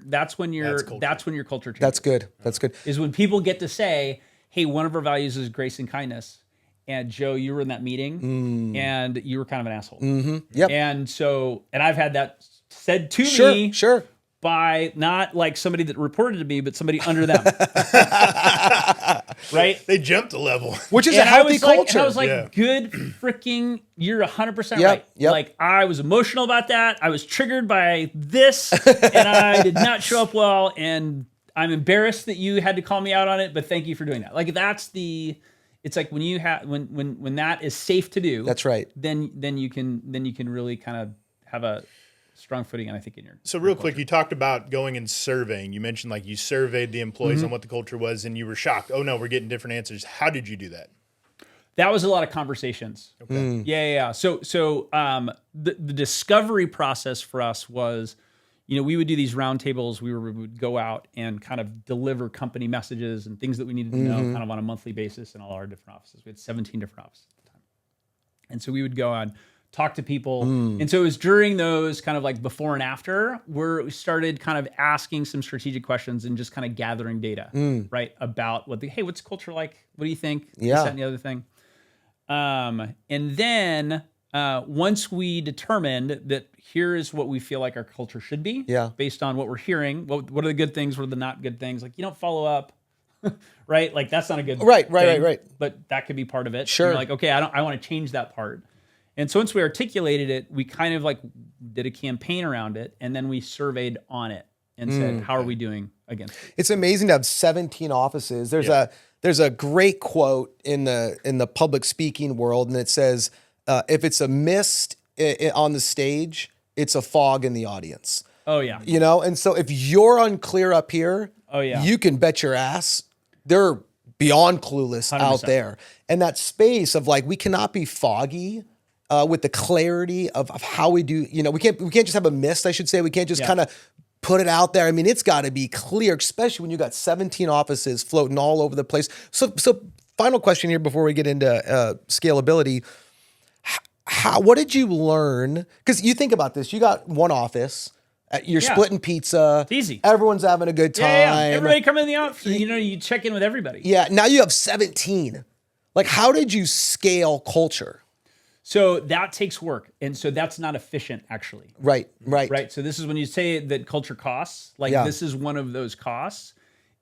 culture changes. That's good. That's good. Is when people get to say, hey, one of our values is grace and kindness. And Joe, you were in that meeting and you were kind of an asshole. And I've had that said to me. Sure. By not like somebody that reported to me, but somebody under them. Right? They jumped a level. Which is a healthy culture. I was like, good freaking, you're 100% right. Like, I was emotional about that. I was triggered by this, and I did not show up well, and I'm embarrassed that you had to call me out on it, but thank you for doing that. Like, it's like when you have, when that is safe to do. That's right. Then you can really kind of have a strong footing, and I think in your real quick, you talked about going and surveying. You mentioned like you surveyed the employees on what the culture was, and you were shocked. Oh no, we're getting different answers. How did you do that? That was a lot of conversations. Okay. Yeah. So the discovery process for us was, we would do these roundtables. We would go out and kind of deliver company messages and things that we needed to know kind of on a monthly basis in all our different offices. We had 17 different offices at the time, and so we would go on. Talk to people. And so it was during those kind of like before and after where we started kind of asking some strategic questions and just kind of gathering data, right? About what's culture like? What do you think? This, that, and the other thing. And then once we determined that here is what we feel like our culture should be based on what we're hearing, what are the good things, what are the not good things? Like, you don't follow up, right? Like, that's not a good thing. Right. But that could be part of it. Sure. And you're like, okay, I want to change that part. And so once we articulated it, we kind of like did a campaign around it, and then we surveyed on it and said, how are we doing against it? It's amazing to have 17 offices. There's a great quote in the public speaking world, and it says, if it's a mist on the stage, it's a fog in the audience. Oh yeah. And so if you're unclear up here, you can bet your ass they're beyond clueless 100%. Out there. And that space of like, we cannot be foggy. With the clarity of how we do, we can't just have a mist, I should say. We can't just kind of put it out there. I mean, it's got to be clear, especially when you got 17 offices floating all over the place. So final question here before we get into scalability. What did you learn? Because you think about this, you got one office, you're splitting pizza. It's easy. Everyone's having a good time. Everybody come in the office, you check in with everybody. Yeah, now you have 17. Like, how did you scale culture? So that takes work. And so that's not efficient, actually. Right. So this is when you say that culture costs, this is one of those costs,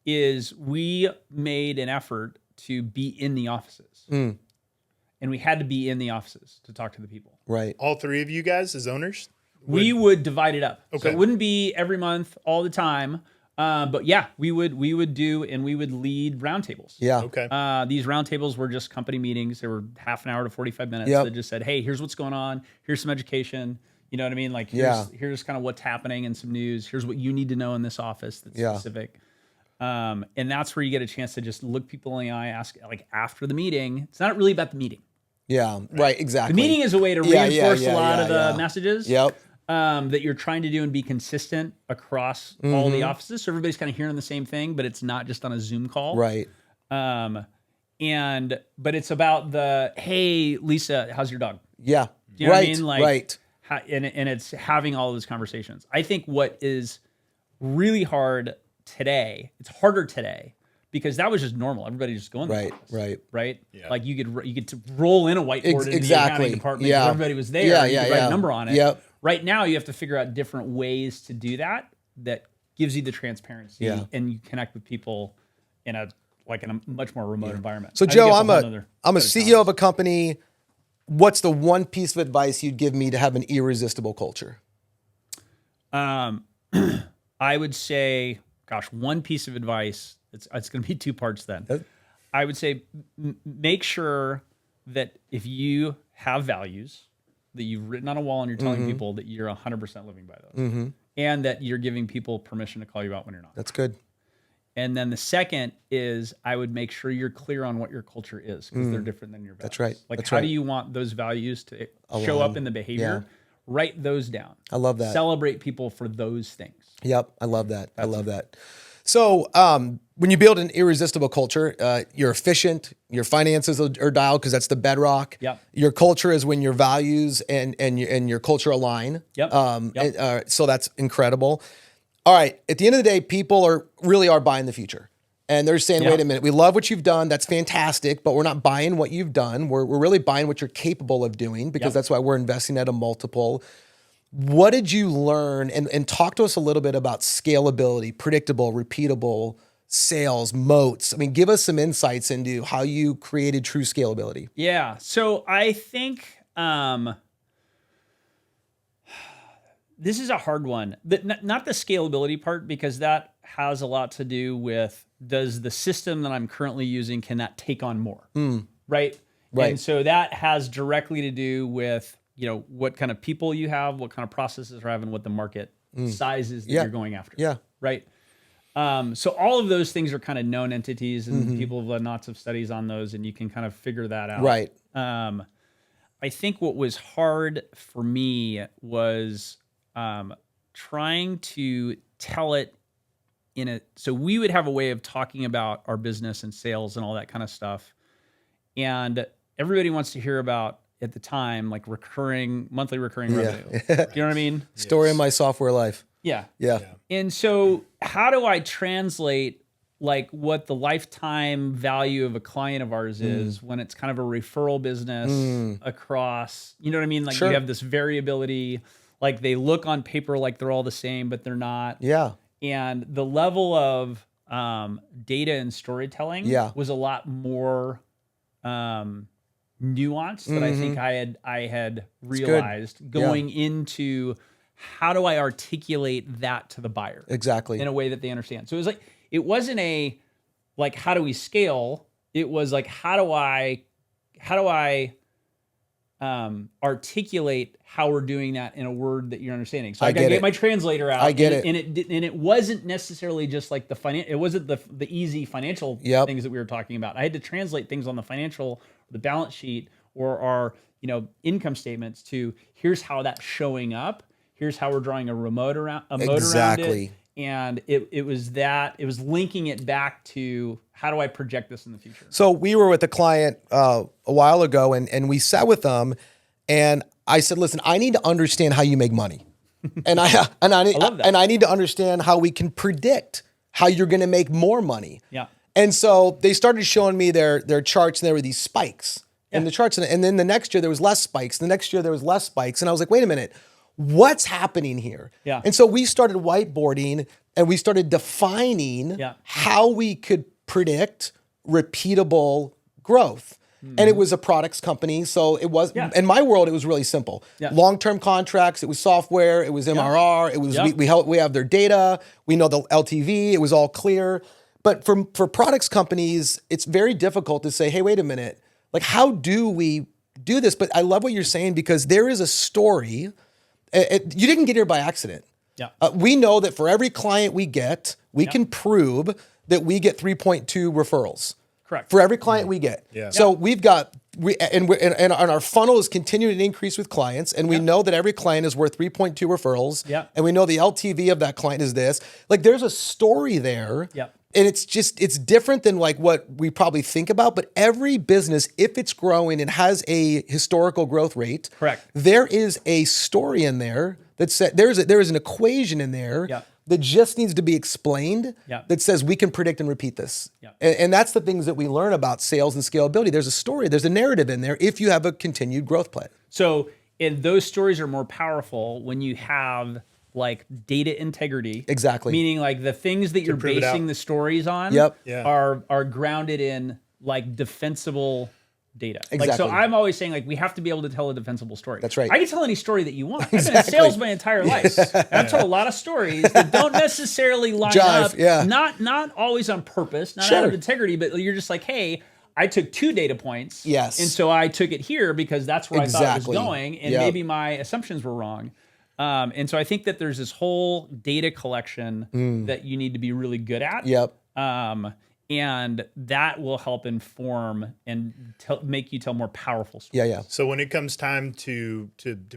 is we made an effort to be in the offices. And we had to be in the offices to talk to the people. Right. All three of you guys as owners? We would divide it up. Okay. So it wouldn't be every month, all the time. But yeah, we would do, and we would lead roundtables. Yeah. Okay. These roundtables were just company meetings. They were half an hour to 45 minutes. That just said, hey, here's what's going on. Here's some education. You know what I mean? Like, here's kind of what's happening and some news. Here's what you need to know in this office that's specific. And that's where you get a chance to just look people in the eye, ask, like, after the meeting. It's not really about the meeting. Yeah, right, exactly. The meeting is a way to reinforce a lot of the messages. Yep. That you're trying to do and be consistent across all the offices. So everybody's kind of hearing the same thing, but it's not just on a Zoom call. Right. But it's about hey, Lisa, how's your dog? Yeah. Do you know what I mean? Right. And it's having all of those conversations. I think what is really hard today, it's harder today, because that was just normal. Everybody just going to the office, right? Yeah. Like you could roll in a whiteboard in the accounting department. Everybody was there. You could write a number on it. Yep. right now you have to figure out different ways to do that gives you the transparency and you connect with people in a much more remote environment. So Joe, I'm a CEO of a company. What's the one piece of advice you'd give me to have an irresistible culture? I would say, one piece of advice, it's going to be 2 parts then. I would say make sure that if you have values that you've written on a wall and you're telling people that you're 100% living by those and that you're giving people permission to call you out when you're not. That's good. And then the second is I would make sure you're clear on what your culture is because they're different than your values. That's right. Like how do you want those values to show up in the behavior? Yeah. Write those down. I love that. Celebrate people for those things. Yep. I love that. I love that. So when you build an irresistible culture, you're efficient, your finances are dialed because that's the bedrock. Yep. Your culture is when your values and your culture align. Yep. So that's incredible. All right. At the end of the day, people really are buying the future. And they're saying, wait a minute, we love what you've done. That's fantastic, but we're not buying what you've done. We're really buying what you're capable of doing because that's why we're investing at a multiple. What did you learn? And talk to us a little bit about scalability, predictable, repeatable sales, moats. I mean, give us some insights into how you created true scalability. Yeah. So I think this is a hard one. Not the scalability part, because that has a lot to do with, does the system that I'm currently using, can that take on more? Right? Right. And so that has directly to do with, what kind of people you have, what kind of processes are having, what the market size is that you're going after. Yeah. Right. So all of those things are kind of known entities, and people have done lots of studies on those, and you can kind of figure that out. Right. I think what was hard for me was trying to tell it so we would have a way of talking about our business and sales and all that kind of stuff. And everybody wants to hear about, at the time, like monthly recurring revenue. You know what I mean? Story of my software life. Yeah. Yeah. And so how do I translate like what the lifetime value of a client of ours is when it's kind of a referral business across, you know what I mean? Like you have this variability, like they look on paper like they're all the same, but they're not. Yeah. And the level of data and storytelling was a lot more nuanced that I think I had realized going into how do I articulate that to the buyer exactly in a way that they understand. So it was like, it wasn't how do we scale? It was like, how do I articulate how we're doing that in a word that you're understanding. So I gotta get my translator out. I get it. And it wasn't necessarily just like it wasn't the easy financial things that we were talking about. I had to translate things on the financial, the balance sheet, or our income statements to here's how that's showing up. Here's how we're drawing a moat around it. And it was linking it back to how do I project this in the future? So we were with a client a while ago and we sat with them and I said, listen, I need to understand how you make money. And I need to understand how we can predict how you're going to make more money. Yeah. And so they started showing me their charts, and there were these spikes in the charts. And then the next year there was less spikes. The next year there was less spikes. And I was like, wait a minute, what's happening here? Yeah. And so we started whiteboarding and we started defining how we could predict repeatable growth. And it was a products company. So it was, in my world, it was really simple. Yeah. Long-term contracts, it was software, it was MRR, it was, we have their data, we know the LTV, it was all clear. But for products companies, it's very difficult to say, hey, wait a minute, like how do we do this? But I love what you're saying because there is a story. You didn't get here by accident. Yeah. We know that for every client we get, we can prove that we get 3.2 referrals. Correct. For every client we get. Yeah. So we've got, and our funnel is continuing to increase with clients, and we know that every client is worth 3.2 referrals. Yeah. And we know the LTV of that client is this. Like there's a story there. Yeah. And it's different than like what we probably think about, but every business, if it's growing and has a historical growth rate, correct, there is a story in there that says there is an equation in there that just needs to be explained that says we can predict and repeat this. Yeah. And that's the things that we learn about sales and scalability. There's a story, there's a narrative in there if you have a continued growth plan. So And those stories are more powerful when you have like data integrity. Exactly. Meaning like the things that you're prove it basing out. the stories on Yep. Yeah. are grounded in like defensible data. Like, so Exactly. I'm always saying like we have to be able to tell a defensible story. That's right. I can tell any story that you want. I've been in sales my entire life. And I've told a lot of stories that don't necessarily line Jive, up. yeah. Not always on purpose, not out of integrity, but you're just like, hey, I took 2 data points. Yes. And so I took it here because that's where I thought it Exactly. was going. And Yep. maybe my assumptions were wrong. And so I think that there's this whole data collection that you need to be really good at. Yep. And that will help inform and make you tell more powerful stories. Yeah, yeah. So when it comes time to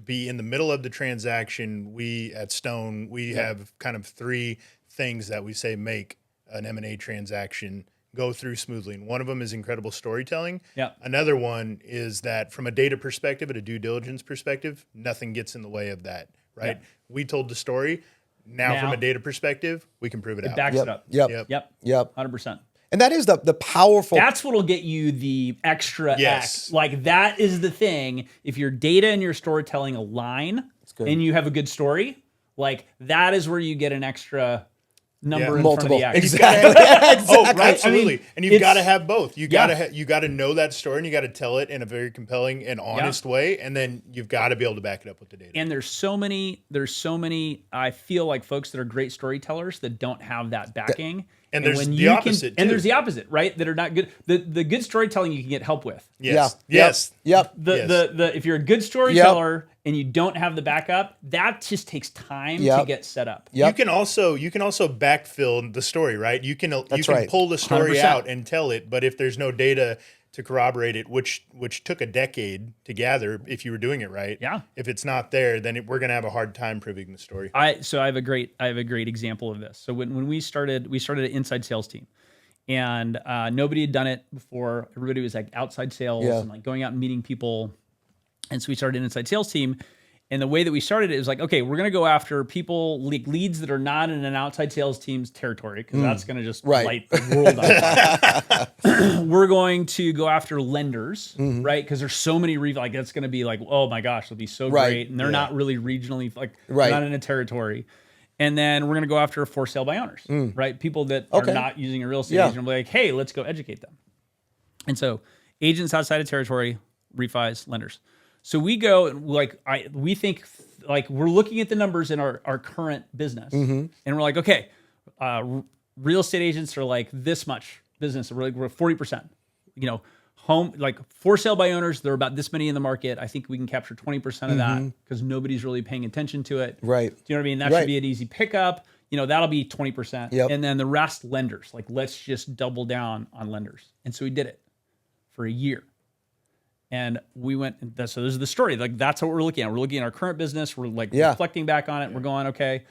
be in the middle of the transaction, we at Stone, we have kind of 3 things that we say make an M&A transaction go through smoothly. And one of them is incredible storytelling. Yeah. Another one is that from a data perspective, at a due diligence perspective, nothing gets in the way of that, right? Yeah. We told the story. Now from a data perspective, we can prove it out. Backs Yep. it up. Yep. Yep. 100%. And that is the powerful. That's what'll get you the extra Yes. X. Like that is the thing. If your data and your storytelling align good. and you have a good story, like that is where you get an extra number in multiple. front of the X. Exactly. Oh, Right? absolutely. I mean, and you've got to have both. You Yeah. got to you got to know that story, and you got to tell it in a very compelling and honest way, and then you've got to be able to back it up with the data. And there's so many, I feel like folks that are great storytellers that don't have that backing. And there's when the you opposite, and too. there's the opposite, right? That are not good. The good storytelling you can get help with. Yes. Yeah. Yes. Yep. The if you're a good storyteller and you don't have the backup, that just takes time to Yep. get set up. Yep. You can also backfill the story, right? You can right. pull the story 100%. out and tell it, but if there's no data to corroborate it, which took a decade to gather, if you were doing it right, if it's not there, then we're gonna have a hard time proving the story. So I have a great example of this. So when we started an inside sales team, and nobody had done it before. Everybody was like outside sales and like going out and meeting people, and so we started an inside sales team. And the way that we started it was like, okay, we're going to go after people, leads that are not in an outside sales team's territory, because that's going to just light the world on fire. We're going to go after lenders, right? Because there's so many, like that's going to be like, oh my gosh, it'll be so great. And they're not really regionally, like they're not in a territory. And then we're going to go after for sale by owners, right? People that are not using a real estate agent. We're like, hey, let's go educate them. And so agents outside of territory, refis, lenders. So we go like we think like we're looking at the numbers in our current business, and we're like, okay, real estate agents are like this much business. We're 40%. You know, home like for sale by owners, there are about this many in the market. I think we can capture 20% of that because nobody's really paying attention to it. Right. Do you know what I mean? That should be an easy pickup. You know, that'll be 20%. Yep. And then the rest lenders. Like let's just double down on lenders. And so we did it for a year. And we went, so this is the story. Like, that's what we're looking at. We're looking at our current business. We're like reflecting back on it. We're going, okay.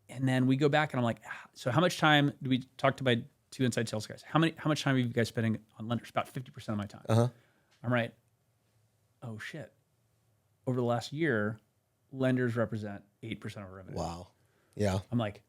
And then we go back and I'm like, so how much time do we talk to my 2 inside sales guys? How much time are you guys spending on lenders? About 50% of my time. I'm right. Oh shit. Over the last year, lenders represent 8% of our revenue. Wow. Yeah. I'm like,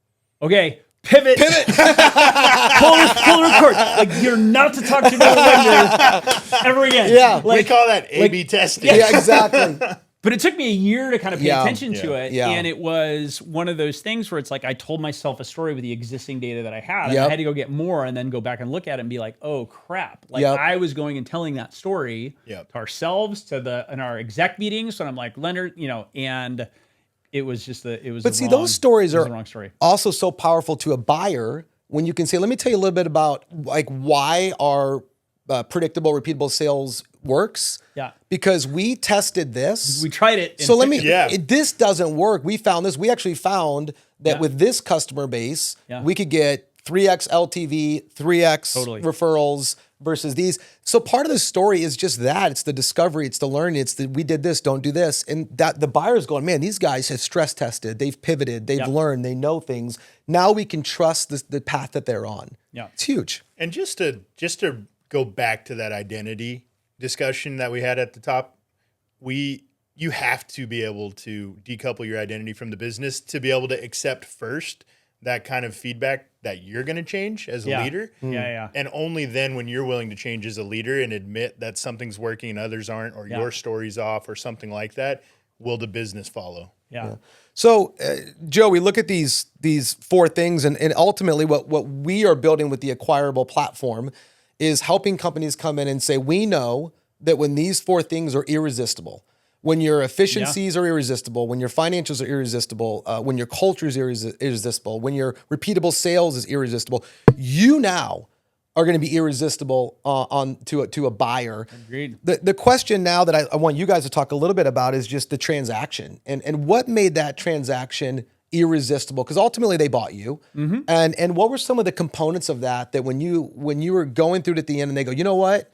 okay, pivot. pull the record. Like, you're not to talk to another lender ever again. Yeah. We Like, call that A/B testing. Yeah, exactly. but it took me a year to kind of pay attention to it. Yeah. And it was one of those things where it's like I told myself a story with the existing data that I had. And I had to go get more and then go back and look at it and be like, oh crap. Like I was going and telling that story to ourselves, in our exec meetings. And I'm like, lender, you know, and it was just those stories are the wrong story. Also so powerful to a buyer when you can say, let me tell you a little bit about like why our predictable, repeatable sales works. Yeah. Because we tested this. We tried it. So this doesn't work. We found this. We actually found that with this customer base, we could get 3x LTV, 3x referrals versus these. So part of the story is just that. It's the discovery. It's the learning. It's the we did this, don't do this. And that the buyer's going, man, these guys have stress tested. They've pivoted. They've learned. They know things. Now we can trust the path that they're on. Yeah. It's huge. And just to go back to that identity discussion that we had at the top, you have to be able to decouple your identity from the business to be able to accept first that kind of feedback that you're going to change as a leader. And only then when you're willing to change as a leader and admit that something's working and others aren't, or your story's off or something like that, will the business follow? Yeah. So, Joe, we look at these 4 things, and ultimately what we are building with the acquirable platform is helping companies come in and say, we know that when these 4 things are irresistible, when your efficiencies are irresistible, when your financials are irresistible, when your culture is irresistible, when your repeatable sales is irresistible, you now are going to be irresistible to a buyer. Agreed. The question now that I want you guys to talk a little bit about is just the transaction and what made that transaction irresistible, because ultimately they bought you. And what were some of the components of that when you were going through it at the end and they go, you know what,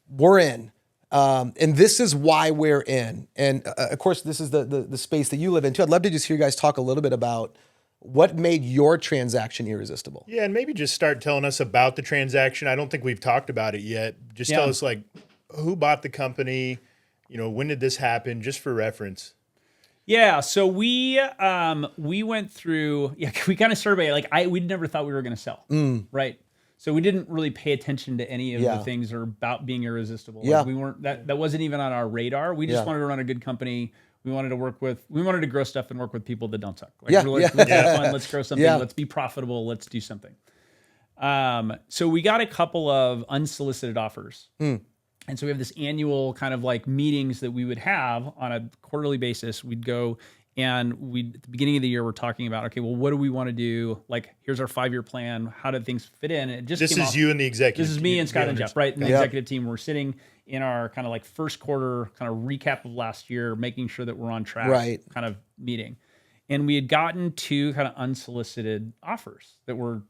we're in. And this is why we're in. And of course, this is the space that you live in too. I'd love to just hear you guys talk a little bit about what made your transaction irresistible. Yeah, and maybe just start telling us about the transaction. I don't think we've talked about it yet. Just tell us like who bought the company, when did this happen, just for reference. Yeah, so we went through. Yeah, we kind of surveyed. Like we never thought we were going to sell, right? So we didn't really pay attention to any of the things that are about being irresistible. Like we weren't that wasn't even on our radar. We just wanted to run a good company. We wanted to grow stuff and work with people that don't suck. Like, let's have fun. Let's grow something. Let's be profitable. Let's do something. So we got a couple of unsolicited offers. And so we have this annual kind of like meetings that we would have on a quarterly basis. We'd go and at the beginning of the year, we're talking about, okay, well, what do we want to do? Like, here's our 5-year plan. How do things fit in? And it just This is you and the executive. This is me and Scott and Jeff, right? And the executive team. We're sitting in our kind of like first quarter kind of recap of last year, making sure that we're on track kind of meeting. And we had gotten 2 kind of unsolicited offers that we're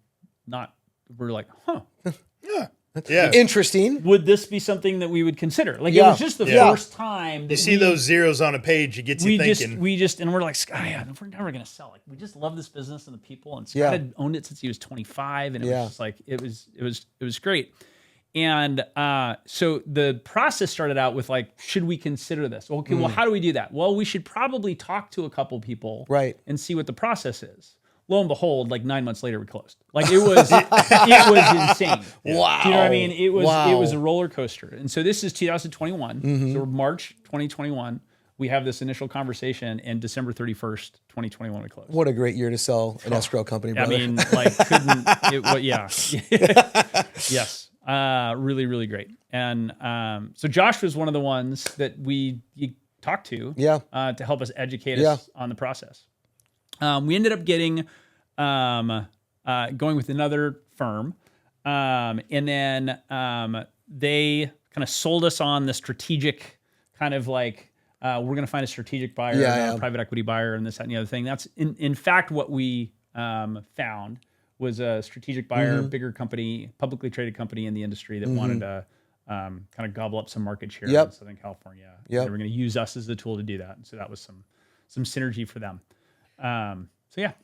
like, Yeah. Interesting. Would this be something that we would consider? Like it was just the first time that you see those zeros on a page, it gets you thinking. And we're like, Scott, we're never going to sell. Like we just love this business and the people. And Scott had owned it since he was 25, and it was just like it was great. And so the process started out with like, should we consider this? Okay, well, how do we do that? Well, we should probably talk to a couple people, and see what the process is. Lo and behold, like 9 months later, we closed. Like it was insane. Wow. Do you know what I mean? It was a roller coaster. And so this is 2021. So March 2021, we have this initial conversation, and December 31st, 2021, we closed. What a great year to sell an escrow company, brother. I mean, like yes. Really, really great. And so Josh was one of the ones that you talked to to help us educate us on the process. We ended up getting going with another firm, and then they kind of sold us on the strategic kind of like we're going to find a strategic buyer, a private equity buyer, and this, that, and the other thing. That's in fact what we found was a strategic buyer, bigger company, publicly traded company in the industry that wanted to kind of gobble up some market share in Southern California. They were going to use us as the tool to do that, and so that was some synergy for them.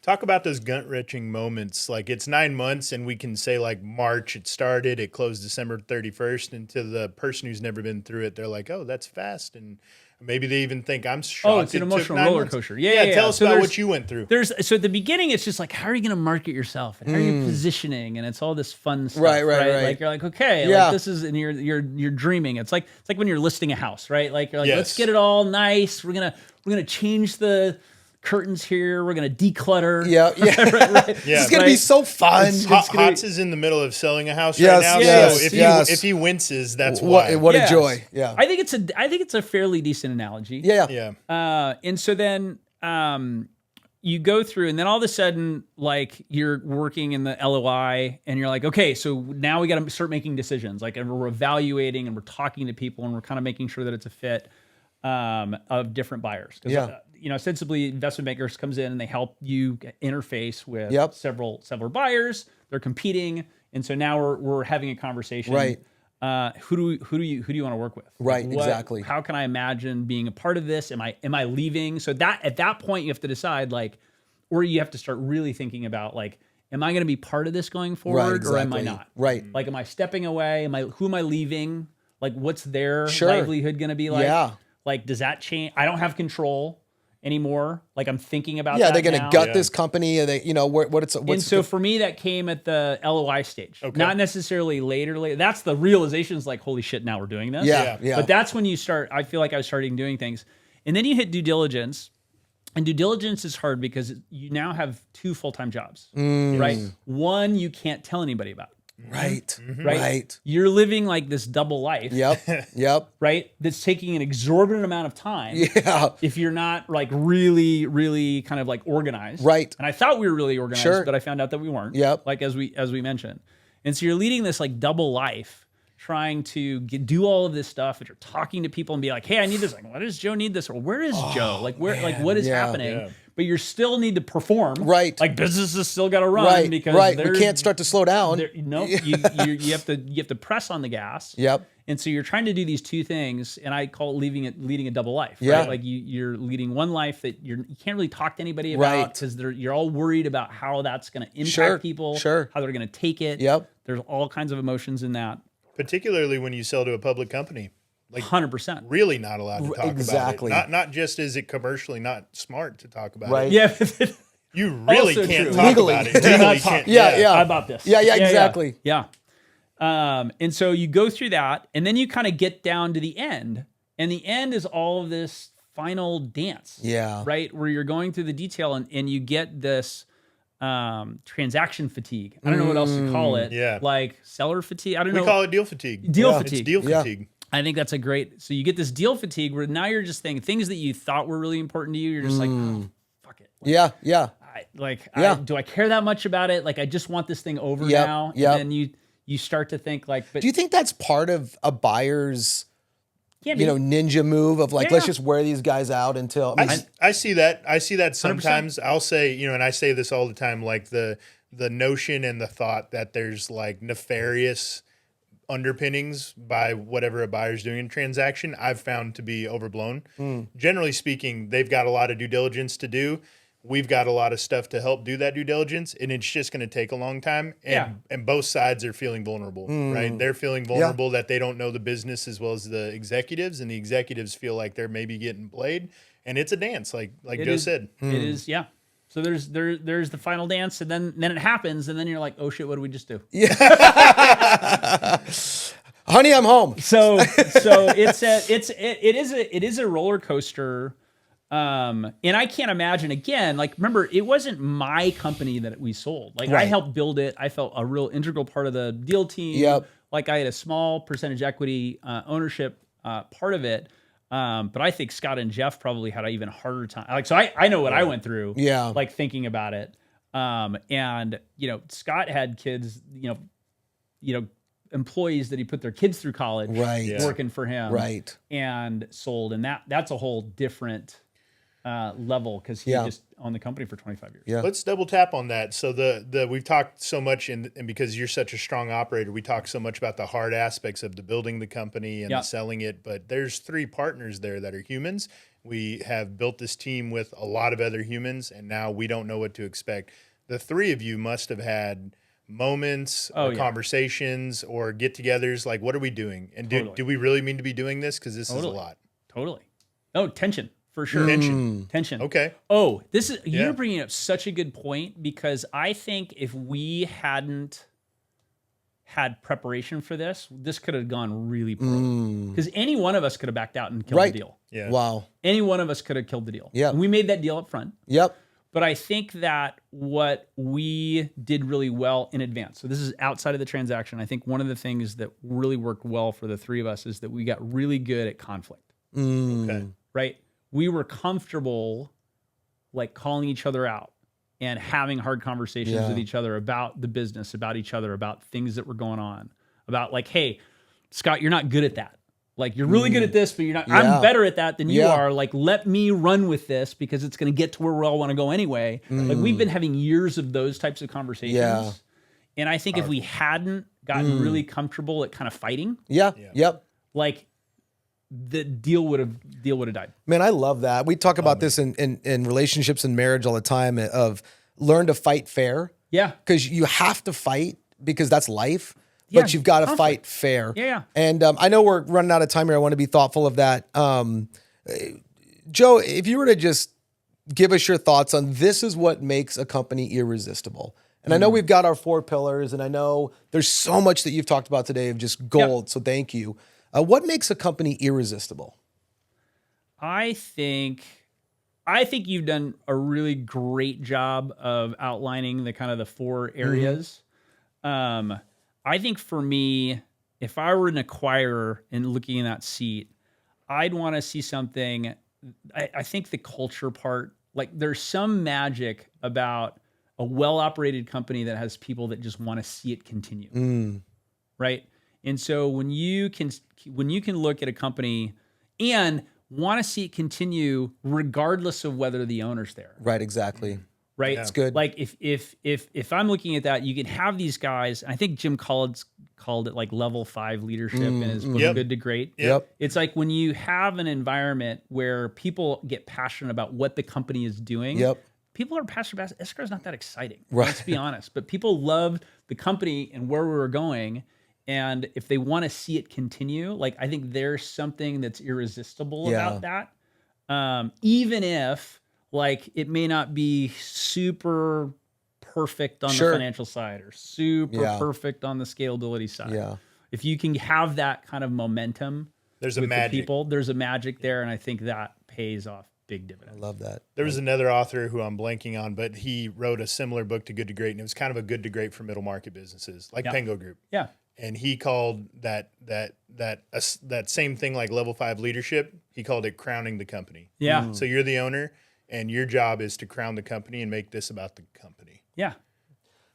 Talk about those gut-wrenching moments. Like it's 9 months and we can say like March it started, it closed December 31st, and to the person who's never been through it, they're like, oh, that's fast. And maybe they even think I'm shocked. Oh, it's an emotional roller coaster. Yeah. Tell us about what you went through. So at the beginning, it's just like, how are you going to market yourself? And how are you positioning? And it's all this fun stuff, right? Like you're like, okay, like this is, and you're dreaming. It's like when you're listing a house, right? Like you're like, let's get it all nice. We're gonna change the curtains here. We're going to declutter. Right. It's going to be so fun. Hots is in the middle of selling a house right now. So if he winces, that's why. What a joy. Yeah. I think it's a fairly decent analogy. Yeah. And so then you go through, and then all of a sudden, like you're working in the LOI, and you're like, okay, so now we got to start making decisions. Like, and we're evaluating, and we're talking to people, and we're kind of making sure that it's a fit of different buyers. Ostensibly investment bankers comes in and they help you interface with several buyers. They're competing, and so now we're having a conversation. Right. Who do you want to work with? Right. Exactly. How can I imagine being a part of this? Am I leaving? So that at that point you have to decide or you have to start really thinking about am I going to be part of this going forward, or am I not? Right. Like, am I stepping away? Who am I leaving? Like, what's their livelihood going to be like? Yeah. Like, does that change? I don't have control anymore. Like, I'm thinking about that. They're going to gut this company. And so for me, that came at the LOI stage, not necessarily later. That's the realization is like, holy shit, now we're doing this. Yeah. But that's when you start, I feel like I was starting doing things. And then you hit due diligence. And due diligence is hard because you now have 2 full-time jobs, right? One you can't tell anybody about. Right. Right? You're living like this double life. Yep. Right? That's taking an exorbitant amount of time. Yeah. If you're not like really, really kind of like organized. Right. And I thought we were really organized, Sure. but I found out that we weren't. Yep. Like as we mentioned. And so you're leading this like double life, trying to do all of this stuff, and you're talking to people and be like, hey, I need this. Like, why does Joe need this? Or where is Joe? Like, where, like, what is happening? Yeah. But you still need to perform. Right. Like businesses still got to run because we can't start to slow down. No, you have to press on the gas. Yep. And so you're trying to do these 2 things, and I call it leading a double life. Yeah. Right? Like you're leading one life that you can't really talk to anybody about because you're all worried about how that's going to impact people, how they're going to take it. Yep. There's all kinds of emotions in that. Particularly when you sell to a public company. Like 100%. Really not allowed to talk exactly. about it. Not just is it commercially not smart to talk about Right. it. Yeah. You really Also can't true. talk Legally. about it. Do Legally not talk. can't. Yeah. About this. Yeah, exactly. Yeah. And so you go through that, and then you kind of get down to the end. And the end is all of this final dance. Yeah. Right? Where you're going through the detail and you get this transaction fatigue. I don't know what else to call it. Yeah. Like seller fatigue. I don't know. We call it deal fatigue. Deal It's fatigue. deal fatigue. I think that's so you get this deal fatigue where now you're just thinking things that you thought were really important to you. You're just like, oh, fuck it. Like, Yeah. do I care that much about it? Like, I just want this thing over now. Yep. And then you start to think like, but Do you think that's part of a buyer's, yeah, ninja move of like, let's just wear these guys out until I see that. I see that sometimes. 100%. I'll say, and I say this all the time, like the notion and the thought that there's like nefarious underpinnings by whatever a buyer's doing in a transaction, I've found to be overblown. Generally speaking, they've got a lot of due diligence to do. We've got a lot of stuff to help do that due diligence, and it's just going to take a long time. And both sides are feeling vulnerable, right? They're feeling vulnerable that they don't know the business as well as the executives, and the executives feel like they're maybe getting played. And it's a dance, like Joe said. It is, yeah. So there's the final dance, and then it happens, and then you're like, oh shit, what did we just do? Yeah. Honey, I'm home. So it is a roller coaster. And I can't imagine again, like, remember, it wasn't my company that we sold. Like I helped build it. I felt a real integral part of the deal team. Yep. Like I had a small percentage equity ownership part of it. But I think Scott and Jeff probably had an even harder time. Like, so I know what I went through. Yeah. Like thinking about it. And Scott had kids, employees that he put their kids through college, working for him, and sold. And that's a whole different level because he just owned the company for 25 years. Yeah. Let's double tap on that. So we've talked so much, and because you're such a strong operator, we talk so much about the hard aspects of the building the company and the selling it. But there's 3 partners there that are humans. We have built this team with a lot of other humans, and now we don't know what to expect. The 3 of you must have had moments or conversations or get-togethers. Like, what are we doing? And do we really mean to be doing this? Because this is a lot. Totally. Oh, tension. For sure. Tension. Okay. Oh, you're bringing up such a good point because I think if we hadn't had preparation for this could have gone really poorly. Because any one of us could have backed out and killed the deal. Yeah. Wow. Any one of us could have killed the deal. Yeah. And we made that deal up front. Yep. But I think that what we did really well in advance, so this is outside of the transaction, I think one of the things that really worked well for the 3 of us is that we got really good at conflict. Okay. Right? We were comfortable like calling each other out and having hard conversations with each other about the business, about each other, about things that were going on, about like, hey, Scott, you're not good at that. Like you're really good at this, but you're not, I'm better at that than you are. Like, let me run with this because it's going to get to where we all want to go anyway. Like we've been having years of those types of conversations. Yeah. And I think if we hadn't gotten really comfortable at kind of fighting, like the deal would have died. Man, I love that. We talk about this in relationships and marriage all the time of learn to fight fair. Yeah. Because you have to fight because that's life, but you've got to fight fair. Yeah. And I know we're running out of time here. I want to be thoughtful of that. Joe, if you were to just give us your thoughts on this is what makes a company irresistible. And I know we've got our 4 pillars, and I know there's so much that you've talked about today of just gold. So thank you. What makes a company irresistible? I think you've done a really great job of outlining the kind of the 4 areas. I think for me, if I were an acquirer and looking in that seat, I'd want to see something. I think the culture part, like there's some magic about a well-operated company that has people that just want to see it continue. Right. And so when you can look at a company and want to see it continue regardless of whether the owner's there. Right. Exactly. Right. It's good. Like if I'm looking at that, you can have these guys. I think Jim Collins called it like level 5 leadership in his book, Good to Great. Yep. It's like when you have an environment where people get passionate about what the company is doing. Yep. People are passionate about escrow is not that exciting. Right. Let's be honest. But people loved the company and where we were going. And if they want to see it continue, like I think there's something that's irresistible about that. Even if like it may not be super perfect on the financial side or super perfect on the scalability side. Yeah. If you can have that kind of momentum there's with a magic. the people, there's a magic there. And I think that pays off big dividends. I love that. There was another author who I'm blanking on, but he wrote a similar book to Good to Great, and it was kind of a good to great for middle market businesses like Pango Group. Yeah. And he called that same thing, like level 5 leadership. He called it crowning the company. Yeah. So you're the owner, and your job is to crown the company and make this about the company. Yeah.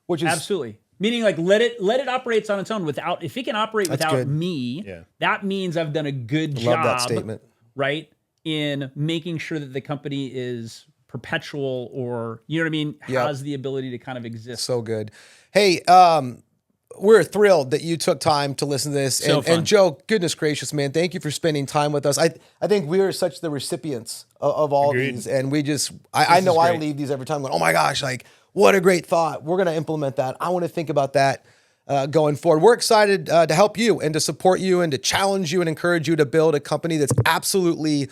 Which is absolutely. Meaning like let it operate on its own without, if it can operate without good. me, that means I've done a good job. Love that statement. Right? In making sure that the company is perpetual or, you know what I mean, has the ability to kind of exist. So good. Hey, we're thrilled that you took time to listen to this. And Joe, goodness gracious, man, thank you for spending time with us. I think we are such the recipients of all these. And we just, I know I leave these every time going, oh my gosh, like what a great thought. We're going to implement that. I want to think about that going forward. We're excited to help you and to support you and to challenge you and encourage you to build a company that's absolutely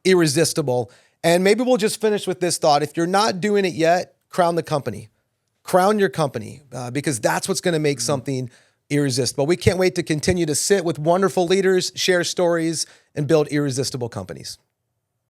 irresistible. And maybe we'll just finish with this thought. If you're not doing it yet, crown the company. Crown your company because that's what's going to make something irresistible. We can't wait to continue to sit with wonderful leaders, share stories, and build irresistible companies.